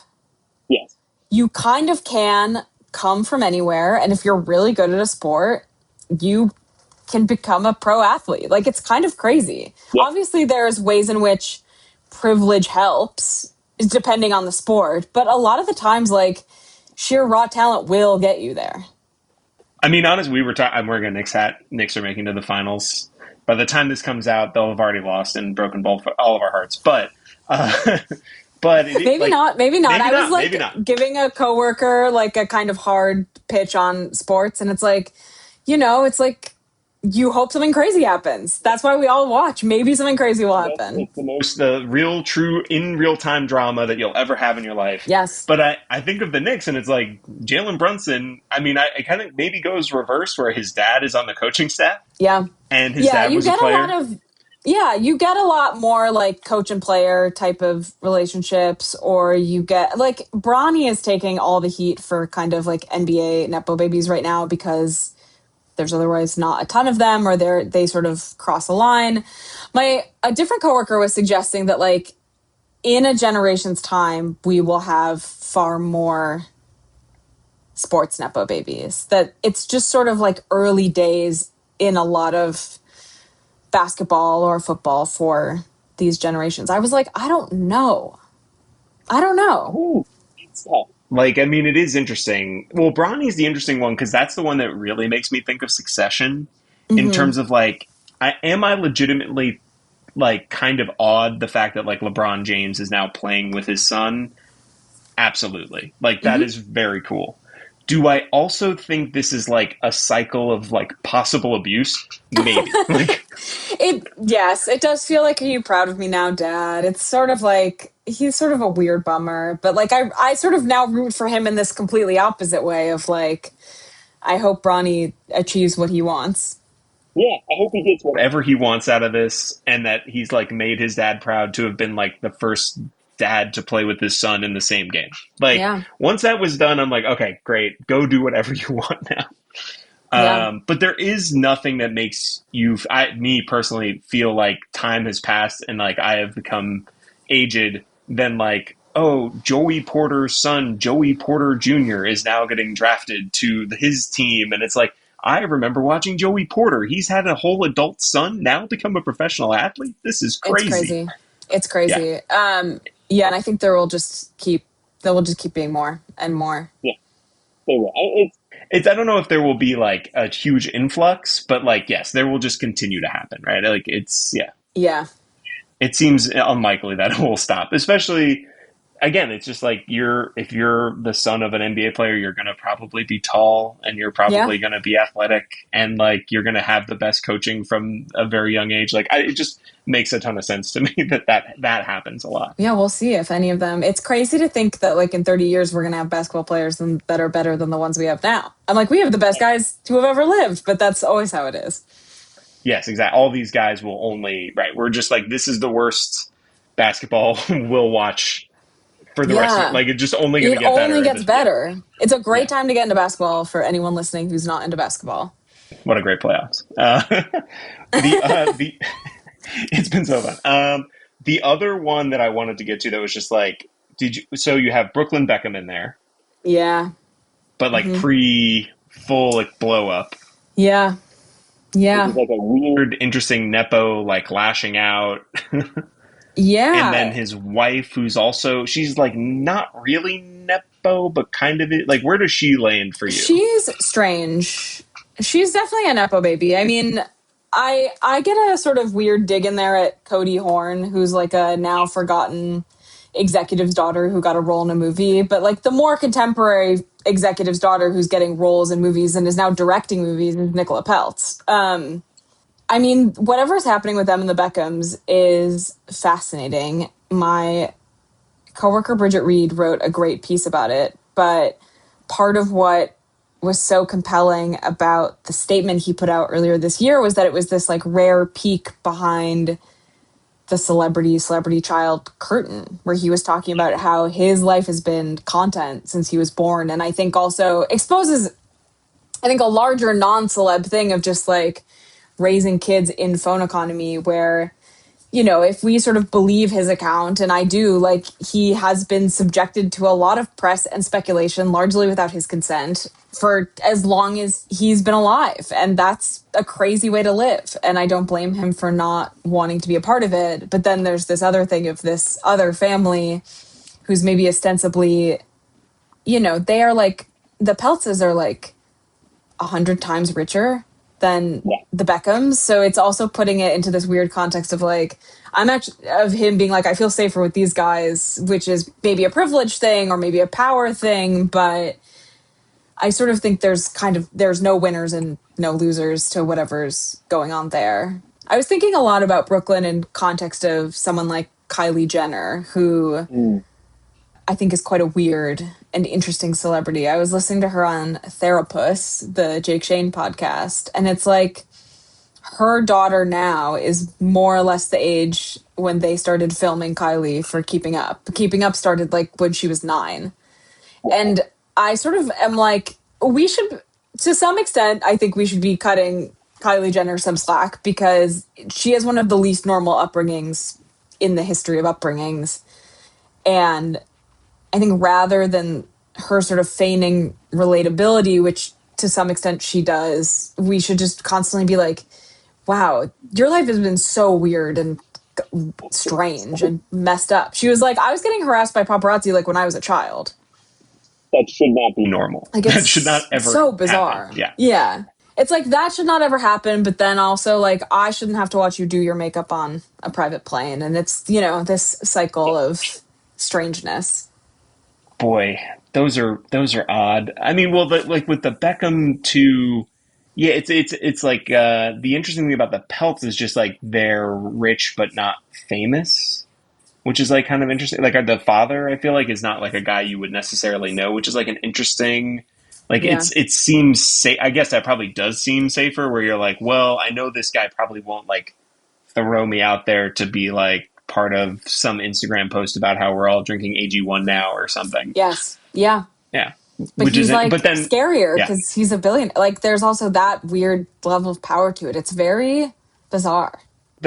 yes, You kind of can come from anywhere, and if you're really good at a sport, you can become a pro athlete. Like it's kind of crazy. yeah. Obviously, there's ways in which privilege helps, depending on the sport, but a lot of the times, like sheer raw talent will get you there. I mean, honestly, we were talking. I'm wearing a Knicks hat. Knicks are making it to the finals. By the time this comes out, they'll have already lost and broken all of our hearts. Uh, but Maybe like not. Maybe not. maybe I was not, maybe like not. giving a coworker like a kind of hard pitch on sports, and it's like, it's like you hope something crazy happens. That's why we all watch. Maybe something crazy will happen. It's the real, true, in real time drama that you'll ever have in your life. Yes. But I think of the Knicks, and it's like Jalen Brunson. I mean, I kind of maybe goes reverse where his dad is on the coaching staff, Yeah. and his Yeah. dad You was a get a lot player. of, yeah, you get a lot more like coach and player type of relationships, or you get like Bronny is taking all the heat for kind of like NBA Nepo babies right now because there's otherwise not a ton of them, or they sort of cross a line. A different coworker was suggesting that like in a generation's time, we will have far more sports Nepo babies. That it's just sort of like early days in a lot of basketball or football for these generations. I was like, I don't know. I don't know. Ooh, it's tough. Like, I mean, it is interesting. Well, Bronny's the interesting one because that's the one that really makes me think of Succession in Mm-hmm. terms of like, I legitimately like kind of awed the fact that like LeBron James is now playing with his son. Absolutely, like that Mm-hmm. is very cool. Do I also think this is like a cycle of like possible abuse? Maybe. Like, Yes, it does feel like, are you proud of me now, Dad? It's sort of like he's sort of a weird bummer, but like I sort of now root for him in this completely opposite way of like I hope Bronny achieves what he wants. yeah, I hope he gets whatever he wants out of this, and that he's like made his dad proud to have been like the first dad to play with his son in the same game. Like Yeah, once that was done, I'm like, okay, great, go do whatever you want now. yeah, But there is nothing that makes me personally, feel like time has passed and like I have become aged than like, oh, Joey Porter's son, Joey Porter Jr., is now getting drafted to his team. And it's like, I remember watching Joey Porter. He's had a whole adult son now become a professional athlete. This is it's crazy. crazy. It's Yeah. crazy. Yeah, and I think there will just keep being more and more. Yeah. They It's I don't know if there will be like a huge influx, but like yes, there will just continue to happen, right? Like it's yeah, Yeah. it seems unlikely that it will stop. Especially again, it's just like if you're the son of an NBA player, you're going to probably be tall and you're Yeah. probably going to be athletic and like you're going to have the best coaching from a very young age. Like it just makes a ton of sense to me that happens a lot. Yeah, we'll see if any of them. It's crazy to think that like in 30 years we're going to have basketball players that are better than the ones we have now. I'm like, we have the best guys who have ever lived, but that's always how it is. Yes, exactly. All these guys will only right. We're just like this is the worst basketball we'll watch for the rest of it. Yeah. Like it's just only going It to get only better. gets better. It's a great Yeah. time to get into basketball for anyone listening who's not into basketball. What a great playoffs. The it's been so fun. The other one that I wanted to get to that was just like, so you have Brooklyn Beckham in there, Yeah. but like pre full like blow up. Yeah. Which Yeah. is like a weird, interesting Nepo like lashing out. And then Yeah. his wife, who's also she's like not really Nepo, but kind of it. Like, where does she land for you? She's strange. She's definitely a Nepo baby. I mean, I get a sort of weird dig in there at Cody Horn, who's like a now forgotten executive's daughter who got a role in a movie, but like the more contemporary executive's daughter who's getting roles in movies and is now directing movies is Nicola Peltz. I mean, whatever's happening with them and the Beckhams is fascinating. My coworker Bridget Reed wrote a great piece about it, but part of what was so compelling about the statement he put out earlier this year was that it was this like rare peek behind the celebrity child curtain, where he was talking about how his life has been content since he was born. And I think also exposes, I think, a larger non-celeb thing of just like raising kids in phone economy where, you know, if we sort of believe his account, and I do, like, he has been subjected to a lot of press and speculation, largely without his consent, for as long as he's been alive. And that's a crazy way to live. And I don't blame him for not wanting to be a part of it. But then there's this other thing of this other family who's maybe ostensibly, you know, they are like, the Peltzes are like 100 times richer than the Beckhams. So it's also putting it into this weird context of like, I'm actually, of him being like, I feel safer with these guys, which is maybe a privilege thing or maybe a power thing. But I sort of think there's no winners and no losers to whatever's going on there. I was thinking a lot about Brooklyn in context of someone like Kylie Jenner, who I think is quite a weird and interesting celebrity. I was listening to her on Therapus, the Jake Shane podcast, and it's like her daughter now is more or less the age when they started filming Kylie for Keeping Up. Keeping Up started like when she was 9. And I sort of am like, we should, to some extent, I think we should be cutting Kylie Jenner some slack because she has one of the least normal upbringings in the history of upbringings. And I think rather than her sort of feigning relatability, which to some extent she does, we should just constantly be like, wow, your life has been so weird and strange and messed up. She was like, I was getting harassed by paparazzi like when I was a child. That should not be normal. Like, that should not ever so bizarre. happen. Yeah. It's like that should not ever happen, but then also like I shouldn't have to watch you do your makeup on a private plane. And it's, you know, this cycle of strangeness. Boy, those are odd. I mean, well, like with the Beckham too, yeah, it's like the interesting thing about the Pelts is just like they're rich but not famous, which is like kind of interesting. Like the father, I feel like is not like a guy you would necessarily know, which is like an interesting. Like it seems safe. I guess that probably does seem safer. Where you're like, well, I know this guy probably won't like throw me out there to be like part of some Instagram post about how we're all drinking AG1 now or something. Yes. Yeah. Yeah. But which he's like but then, scarier because he's a billionaire. Like there's also that weird level of power to it. It's very bizarre.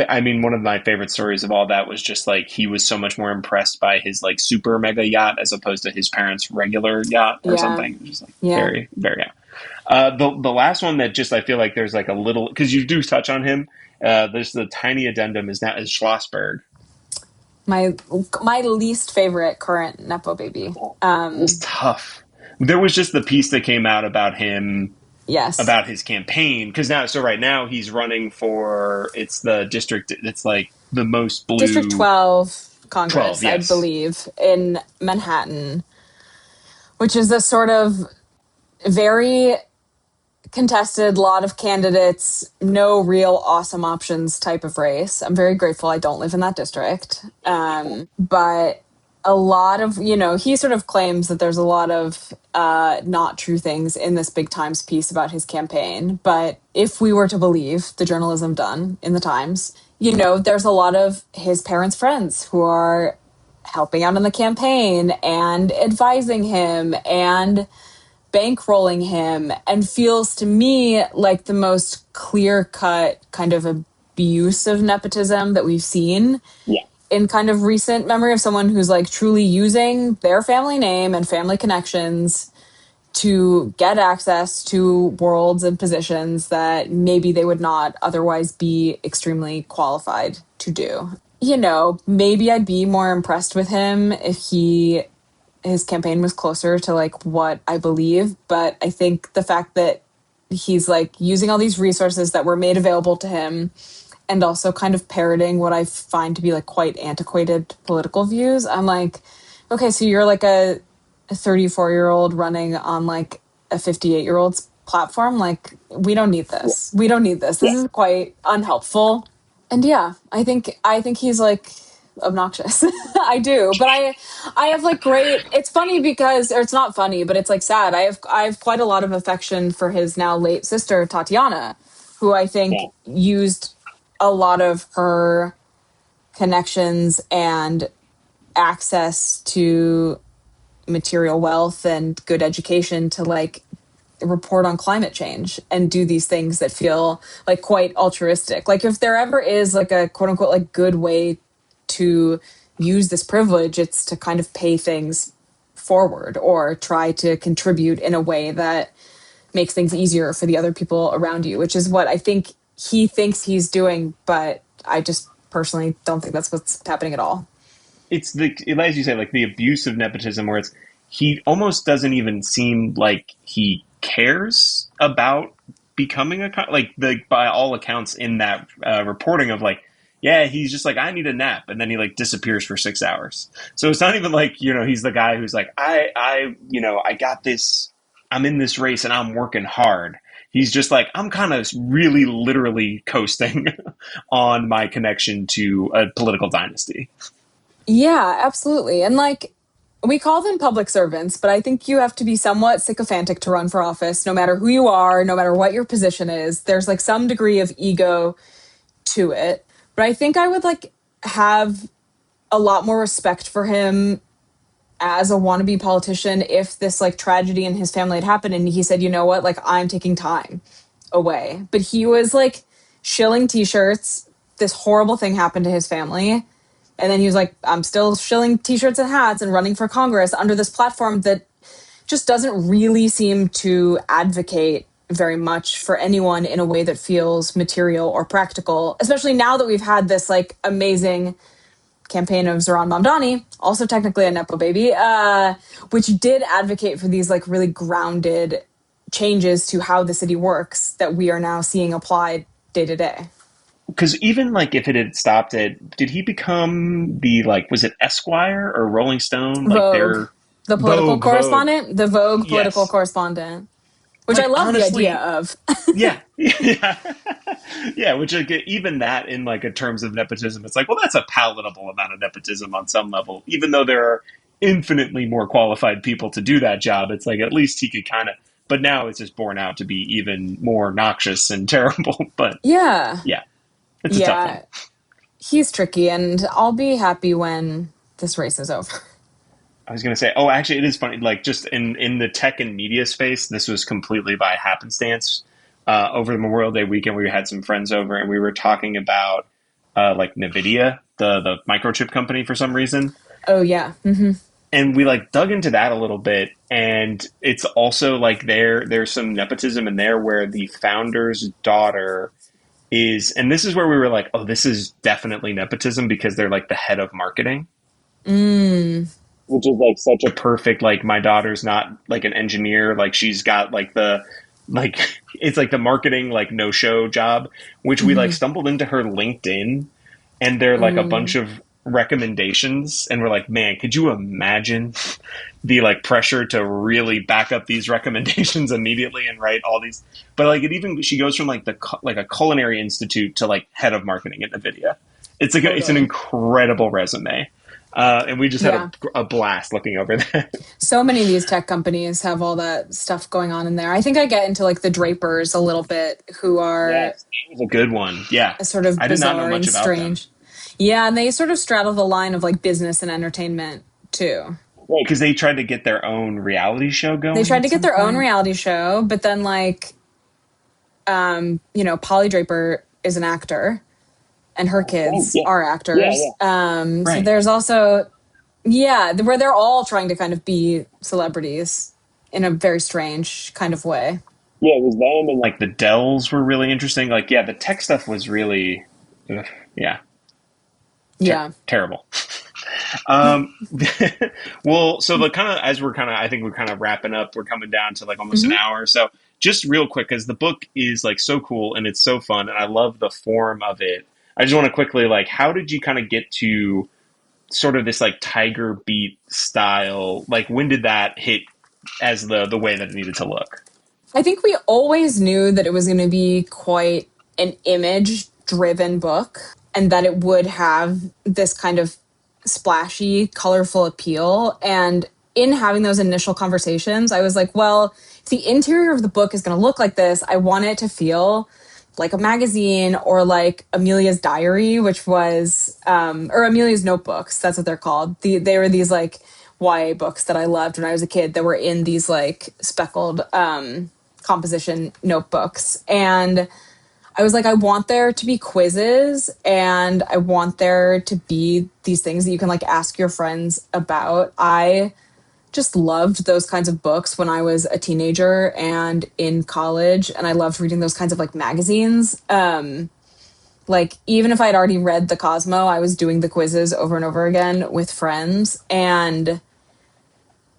I mean, one of my favorite stories of all that was just like he was so much more impressed by his like super mega yacht as opposed to his parents' regular yacht or something. Just like very, very. The last one that just I feel like there's like a little because you do touch on him. There's the tiny addendum is Schlossberg. My least favorite current Nepo baby. It's tough. There was just the piece that came out about him, Yes. about his campaign, because now, so right now he's running for, it's the district, it's like the most District blue 12 12, Congress, I yes. believe, in Manhattan, which is a sort of very contested, lot of candidates, no real awesome options type of race. I'm very grateful I don't live in that district. But a lot of, he sort of claims that there's a lot of not true things in this Big Times piece about his campaign. But if we were to believe the journalism done in the Times, there's a lot of his parents' friends who are helping out in the campaign and advising him and bankrolling him, and feels to me like the most clear-cut kind of abuse of nepotism that we've seen Yeah. in kind of recent memory, of someone who's like truly using their family name and family connections to get access to worlds and positions that maybe they would not otherwise be extremely qualified to do. Maybe I'd be more impressed with him if his campaign was closer to like what I believe. But I think the fact that he's like using all these resources that were made available to him and also kind of parroting what I find to be like quite antiquated political views, I'm like, okay, so you're like a 34-year-old running on like a 58-year-old's platform. Like, we don't need this. We don't need this. This is quite unhelpful. And yeah, I think he's like obnoxious. I do, but I have like great. It's funny because, or it's not funny, but it's like sad. I have quite a lot of affection for his now late sister Tatiana, who I think Yeah. used a lot of her connections and access to material wealth and good education to like report on climate change and do these things that feel like quite altruistic. Like, if there ever is like a quote unquote like good way to use this privilege, it's to kind of pay things forward or try to contribute in a way that makes things easier for the other people around you, which is what I think he thinks he's doing. But I just personally don't think that's what's happening at all. It's the, as you say, like the abuse of nepotism, where it's, he almost doesn't even seem like he cares about becoming a like the, by all accounts in that reporting of like, yeah, he's just like, I need a nap, and then he like disappears for 6 hours. So it's not even like, he's the guy who's like, I got this, I'm in this race and I'm working hard. He's just like, I'm kind of really literally coasting on my connection to a political dynasty. Yeah, absolutely. And like, we call them public servants, but I think you have to be somewhat sycophantic to run for office, no matter who you are, no matter what your position is. There's like some degree of ego to it. But I think I would like have a lot more respect for him as a wannabe politician if this like tragedy in his family had happened and he said, you know what, like, I'm taking time away. But he was like shilling t-shirts. This horrible thing happened to his family. And then he was like, I'm still shilling t-shirts and hats and running for Congress under this platform that just doesn't really seem to advocate very much for anyone in a way that feels material or practical, especially now that we've had this like amazing campaign of Zohran Mamdani, also technically a NEPO baby, which did advocate for these like really grounded changes to how the city works that we are now seeing applied day to day. Because even like if it had stopped it, did he become the, like, was it Esquire or Rolling Stone, like Vogue, their the political Vogue? correspondent, the Vogue political Yes. correspondent, which I Like, love the idea honestly, of. yeah, yeah, yeah. Which, like, even that in like a terms of nepotism, it's like, well, that's a palatable amount of nepotism on some level, even though there are infinitely more qualified people to do that job. It's like, at least he could kind of. But now it's just borne out to be even more noxious and terrible. But Yeah. yeah, it's a tough one. Yeah. He's tricky, and I'll be happy when this race is over. I was going to say, oh, actually, it is funny. Like, just in the tech and media space, this was completely by happenstance. Over the Memorial Day weekend, we had some friends over, and we were talking about like Nvidia, the microchip company, for some reason, Oh, yeah. Mm-hmm. and we like dug into that a little bit. And it's also like there's some nepotism in there where the founder's daughter is, and this is where we were like, oh, this is definitely nepotism because they're like the head of marketing. Mm. which is like such a perfect, like, my daughter's not like an engineer, like she's got like the, like, it's like the marketing, like, no show job, which we like Hmm. stumbled into her LinkedIn, and they're like a bunch Ooh, of recommendations, and we're like, man, could you imagine the like pressure to really back up these recommendations immediately and write all these, but like, it even, she goes from like like a culinary institute to like head of marketing at Nvidia. It's like it's an totally. incredible resume. And we just had Yeah. a blast looking over that. So many of these tech companies have all that stuff going on in there. I think I get into like the Drapers a little bit, who are Yes, that was a good one. Yeah, sort of I did not know bizarre much and about them. strange. Yeah, and they sort of straddle the line of like business and entertainment too. Right, because they tried to get their own reality show They going tried at to get some their own point. reality show, but then like Polly Draper is an actor and her Right. kids Yeah. are Yeah. actors. Yeah. So Right. there's also, yeah, where they're all trying to kind of be celebrities in a very strange kind of way. Yeah, it was them, and like the Dells were really interesting. Like, yeah, the tech stuff was really, ugh, yeah, Yeah. terrible. Um, well, so the kind of, as we're kind of, I think we're kind of wrapping up. We're coming down to like almost an Hmm. hour. So just real quick, because the book is like so cool and it's so fun, and I love the form of it. I just want to quickly, like, how did you kind of get to sort of this like Tiger Beat style? Like, when did that hit as the way that it needed to look? I think we always knew that it was going to be quite an image driven book and that it would have this kind of splashy, colorful appeal. And in having those initial conversations, I was like, well, if the interior of the book is going to look like this, I want it to feel like a magazine or like Amelia's diary, which was, or Amelia's notebooks. That's what they're called. They were these like YA books that I loved when I was a kid that were in these like speckled composition notebooks. And I was like, I want there to be quizzes and I want there to be these things that you can like ask your friends about. I just loved those kinds of books when I was a teenager and in college. And I loved reading those kinds of like magazines. Like, even if I had already read the Cosmo, I was doing the quizzes over and over again with friends. And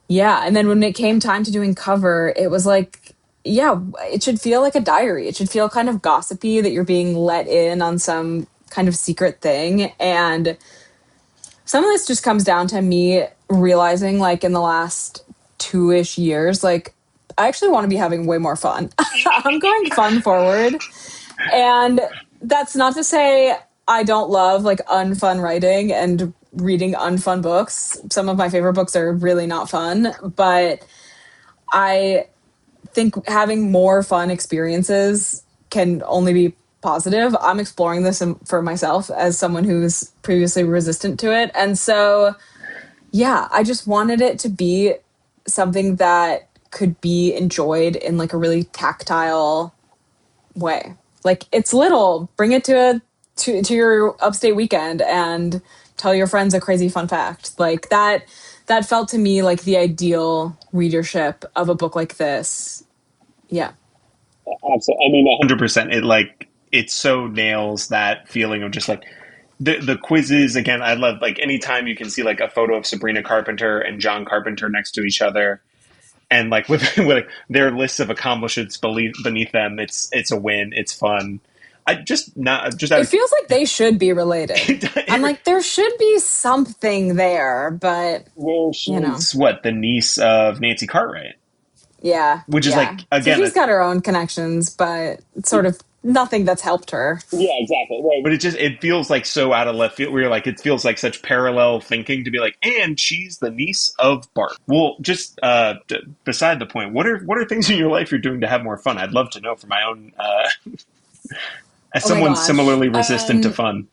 yeah, and then when it came time to doing cover, it was like, yeah, it should feel like a diary. It should feel kind of gossipy that you're being let in on some kind of secret thing. And some of this just comes down to me realizing, like, in the last 2-ish years, like, I actually want to be having way more fun. I'm going fun forward. And that's not to say I don't love like unfun writing and reading unfun books. Some of my favorite books are really not fun, but I think having more fun experiences can only be positive. I'm exploring this for myself as someone who's previously resistant to it. And so, yeah, I just wanted it to be something that could be enjoyed in like a really tactile way. Like, it's little, bring it to your upstate weekend and tell your friends a crazy fun fact. Like that felt to me like the ideal readership of a book like this. Yeah. Absolutely. I mean, 100%. It like, it so nails that feeling of just like the quizzes. Again, I love like anytime you can see like a photo of Sabrina Carpenter and John Carpenter next to each other, and like with, with like, their lists of accomplishments beneath them. It's a win. It's fun. I just not just out It of feels like they should be related. I'm it, like, there should be something there, but well, you know, she's what, the niece of Nancy Cartwright, yeah, which is yeah. like, So again, she's got her own connections, but it's sort of nothing that's helped her. yeah, exactly. Right. But it just, it feels like so out of left field. Where you're like, it feels like such parallel thinking to be like, and she's the niece of Bart. Well, just beside the point, what are things in your life you're doing to have more fun? I'd love to know for my own, as Oh my someone gosh. similarly resistant to fun.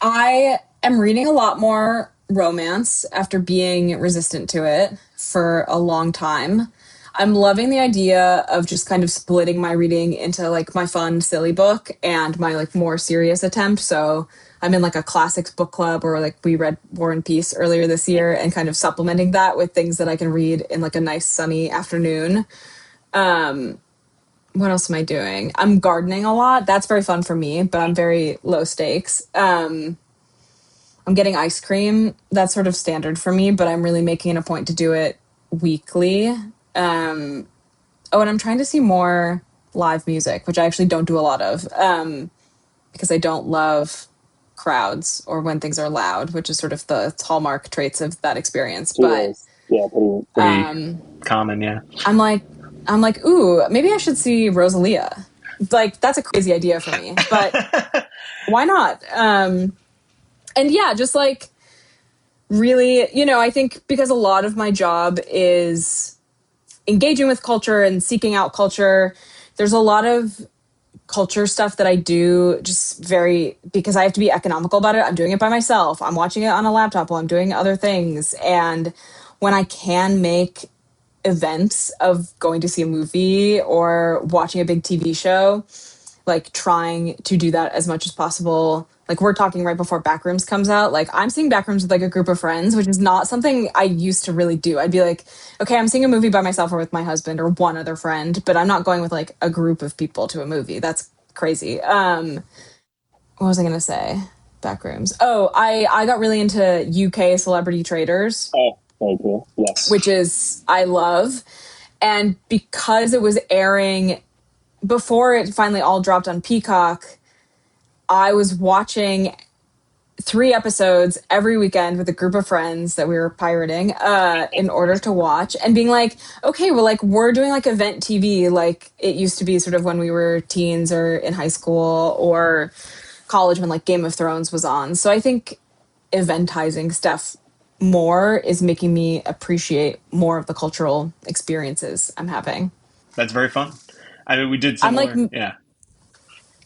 I am reading a lot more romance after being resistant to it for a long time. I'm loving the idea of just kind of splitting my reading into like my fun, silly book and my like more serious attempt. So I'm in like a classics book club, or like we read War and Peace earlier this year, and kind of supplementing that with things that I can read in like a nice sunny afternoon. What else am I doing? I'm gardening a lot. That's very fun for me, but I'm very low stakes. I'm getting ice cream. That's sort of standard for me, but I'm really making it a point to do it weekly. Oh, and I'm trying to see more live music, which I actually don't do a lot of, because I don't love crowds or when things are loud, which is sort of the hallmark traits of that experience. It But is. Yeah, pretty common, yeah. I'm like, ooh, maybe I should see Rosalia. Like, that's a crazy idea for me, but why not? And yeah, just like really, I think because a lot of my job is engaging with culture and seeking out culture, there's a lot of culture stuff that I do just very because I have to be economical about it. I'm doing it by myself. I'm watching it on a laptop while I'm doing other things. And when I can make events of going to see a movie or watching a big TV show, like trying to do that as much as possible. Like we're talking right before Backrooms comes out. Like I'm seeing Backrooms with like a group of friends, which is not something I used to really do. I'd be like, okay, I'm seeing a movie by myself or with my husband or one other friend, but I'm not going with like a group of people to a movie. That's crazy. What was I gonna say? Backrooms. Oh, I got really into UK Celebrity Traders. Oh, very cool. Yes. Which is I love. And because it was airing before it finally all dropped on Peacock, I was watching 3 episodes every weekend with a group of friends that we were pirating in order to watch and being like, okay, well, like we're doing like event TV like it used to be sort of when we were teens or in high school or college when like Game of Thrones was on. So I think eventizing stuff more is making me appreciate more of the cultural experiences I'm having. That's very fun. I mean, we did I'm like, similar. Yeah.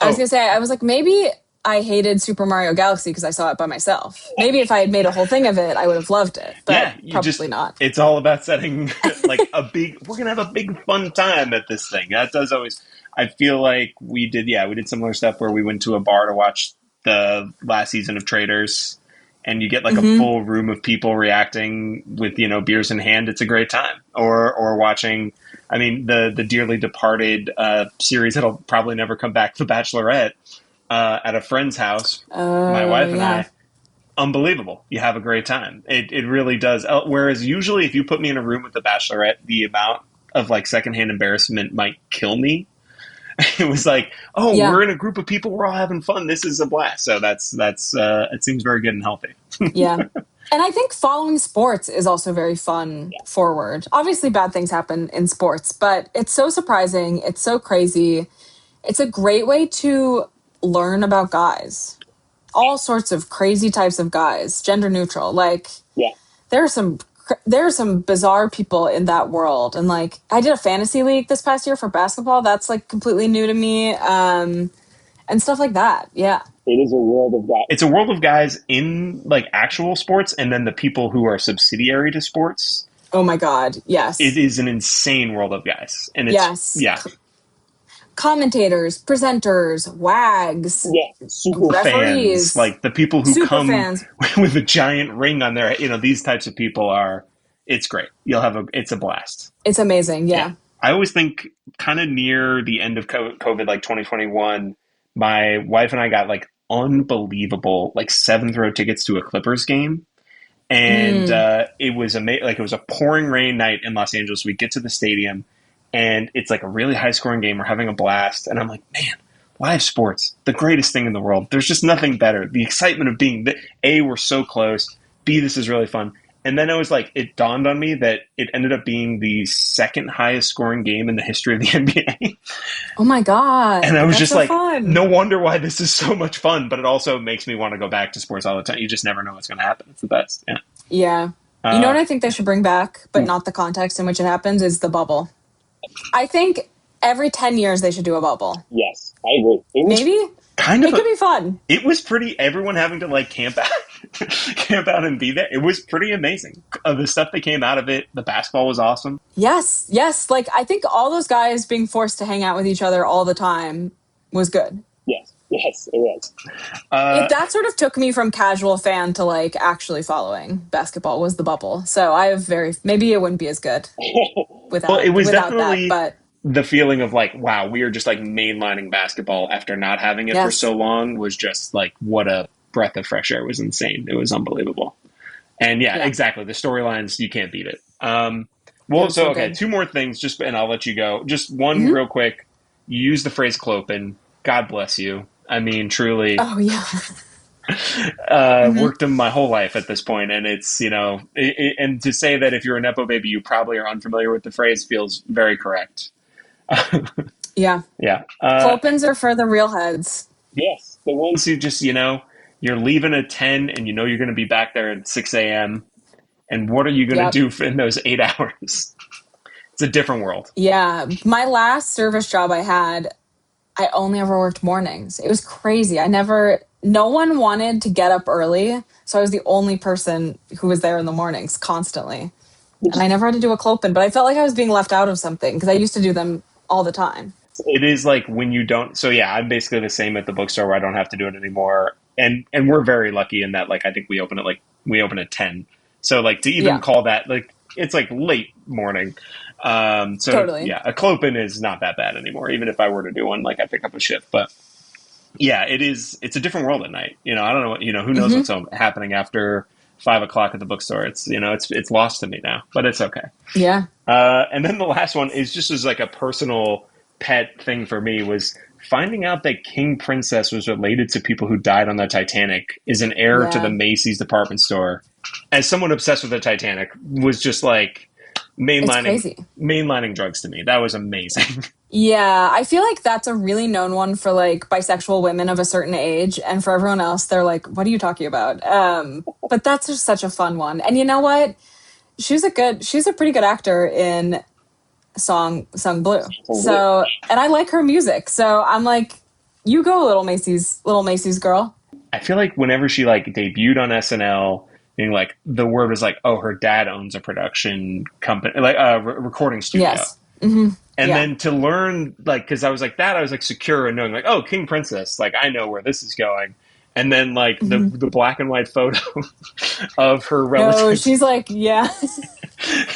I was gonna say, I was like, maybe I hated Super Mario Galaxy because I saw it by myself. Maybe if I had made a whole thing of it, I would have loved it. But Yeah, probably not. It's all about setting like we're gonna have a big fun time at this thing. That does always. I feel like we did. Yeah, we did similar stuff where we went to a bar to watch the last season of Traders, and you get like a full room of people reacting with beers in hand. It's a great time. Or watching. I mean, the dearly departed series that'll probably never come back, The Bachelorette, at a friend's house. My wife and I, unbelievable. You have a great time. It really does. Whereas usually if you put me in a room with The Bachelorette, the amount of like secondhand embarrassment might kill me. It was like, oh, we're in a group of people. We're all having fun. This is a blast. So that's it seems very good and healthy. Yeah. And I think following sports is also very fun forward. Obviously, bad things happen in sports, but it's so surprising. It's so crazy. It's a great way to learn about guys. All sorts of crazy types of guys, gender neutral. Like, there are some bizarre people in that world. And like, I did a fantasy league this past year for basketball. That's like completely new to me. And stuff like that. Yeah. It is a world of guys. It's a world of guys in like actual sports, and then the people who are subsidiary to sports. Oh my God. Yes. It is an insane world of guys. And it's, commentators, presenters, wags, super referees, fans, like the people who come with a giant ring on their, these types of people are. It's great. It's a blast. It's amazing. Yeah. I always think kind of near the end of COVID, like 2021, my wife and I got like unbelievable, like 7th row tickets to a Clippers game. And it was amazing. Like it was a pouring rain night in Los Angeles. We get to the stadium and it's like a really high scoring game. We're having a blast. And I'm like, man, live sports, the greatest thing in the world. There's just nothing better. The excitement of being A, we're so close. B, this is really fun. And then it dawned on me that it ended up being the second highest scoring game in the history of the NBA. Oh my God. And I was just so like, fun. No wonder why this is so much fun. But it also makes me want to go back to sports all the time. You just never know what's going to happen. It's the best. Yeah. Yeah. You know what I think they should bring back, but not the context in which it happens, is the bubble. I think every 10 years they should do a bubble. Yes, I agree. Maybe? It could be fun. It was pretty, everyone having to like camp out and be there. It was pretty amazing. The stuff that came out of it, the basketball was awesome. Yes. Like I think all those guys being forced to hang out with each other all the time was good. Yes, it was. That sort of took me from casual fan to like actually following basketball was the bubble. So I have maybe it wouldn't be as good without definitely that, but the feeling of like, wow, we are just like mainlining basketball after not having it for so long was just like, what a breath of fresh air. It was insane. It was unbelievable. And yeah. Exactly. The storylines, you can't beat it. Well, so okay, two more things, and I'll let you go. Just one real quick. You use the phrase clopen. God bless you. I mean, truly. Oh, yeah. Worked them my whole life at this point, and it's, and to say that if you're a Nepo baby, you probably are unfamiliar with the phrase feels very correct. Yeah. Yeah. Clopens are for the real heads. Yes. The ones who just, you're leaving at 10 and you're going to be back there at 6 a.m. And what are you going to do in those 8 hours? It's a different world. Yeah. My last service job I had, I only ever worked mornings. It was crazy. No one wanted to get up early. So I was the only person who was there in the mornings constantly. And I never had to do a clopen, but I felt like I was being left out of something because I used to do them all the time. It is like when you don't. So yeah, I'm basically the same at the bookstore where I don't have to do it anymore. And we're very lucky in that, like, I think we open at 10. So like to even call that, like, it's like late morning. So totally. Yeah, a clopen is not that bad anymore. Even if I were to do one, like, I pick up a shift, but yeah, it's a different world at night. I don't know, who knows what's happening after 5 o'clock at the bookstore. It's, it's lost to me now, but it's okay. Yeah. And then the last one is just as like a personal pet thing for me was finding out that King Princess was related to people who died on the Titanic, is an heir to the Macy's department store. As someone obsessed with the Titanic, was just like mainlining drugs to me. That was amazing. Yeah, I feel like that's a really known one for like bisexual women of a certain age, and for everyone else, they're like, "What are you talking about?" But that's just such a fun one. And you know what? She's a pretty good actor in Sung Blue. So, and I like her music. So I'm like, you go, little Macy's girl. I feel like whenever she like debuted on SNL, being like, the word was like, oh, her dad owns a production company, like a recording studio. Yes. Mm-hmm. And then to learn, like, because I was like secure and knowing, like, oh, King Princess, like, I know where this is going. And then, like, the black and white photo of her relative. Oh, she's like, yeah.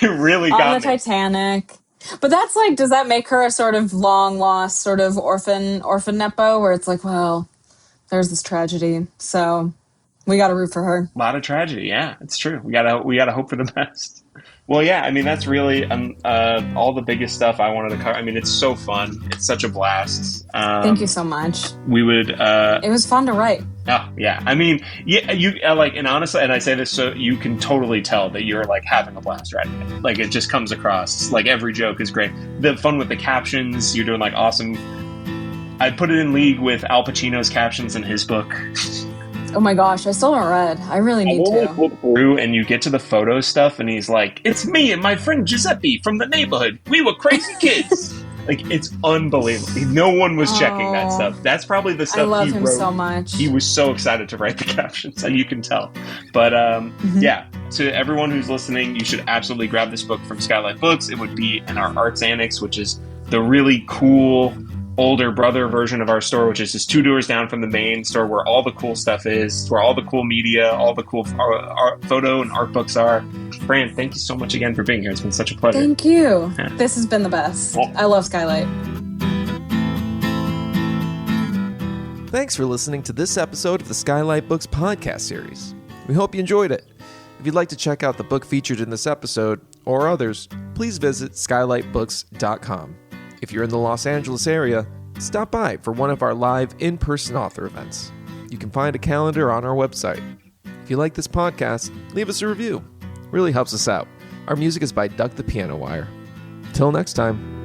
It really got me. On the Titanic. But that's like, does that make her a sort of long lost sort of orphan Nepo, where it's like, well, there's this tragedy, so we got to root for her. A lot of tragedy, yeah, it's true. We gotta hope for the best. Well, yeah, I mean, that's really all the biggest stuff I wanted to cover. I mean, it's so fun. It's such a blast. Thank you so much. We would. It was fun to write. Oh, yeah. I mean, yeah, you like, and honestly, and I say this so you can totally tell that you're like having a blast writing it. Like, it just comes across. Like, every joke is great. The fun with the captions, you're doing like awesome. I put it in league with Al Pacino's captions in his book. Oh my gosh, I still haven't read. I really need to. Flip through and you get to the photo stuff, and he's like, "It's me and my friend Giuseppe from the neighborhood. We were crazy kids." Like, it's unbelievable. No one was checking that stuff. That's probably the stuff he wrote. I love him so much. He was so excited to write the captions, and you can tell. But yeah, to everyone who's listening, you should absolutely grab this book from SKYLIT Books. It would be in our Arts Annex, which is the really cool older brother version of our store, which is just 2 doors down from the main store where all the cool stuff is, where all the cool media, all the cool art, photo and art books are. Fran, thank you so much again for being here. It's been such a pleasure. Thank you. Yeah. This has been the best. Yeah. I love SKYLIT. Thanks for listening to this episode of the SKYLIT Books podcast series. We hope you enjoyed it. If you'd like to check out the book featured in this episode or others, please visit skylitbooks.com. If you're in the Los Angeles area, stop by for one of our live in-person author events. You can find a calendar on our website. If you like this podcast, leave us a review. It really helps us out. Our music is by Duck the Piano Wire. Till next time.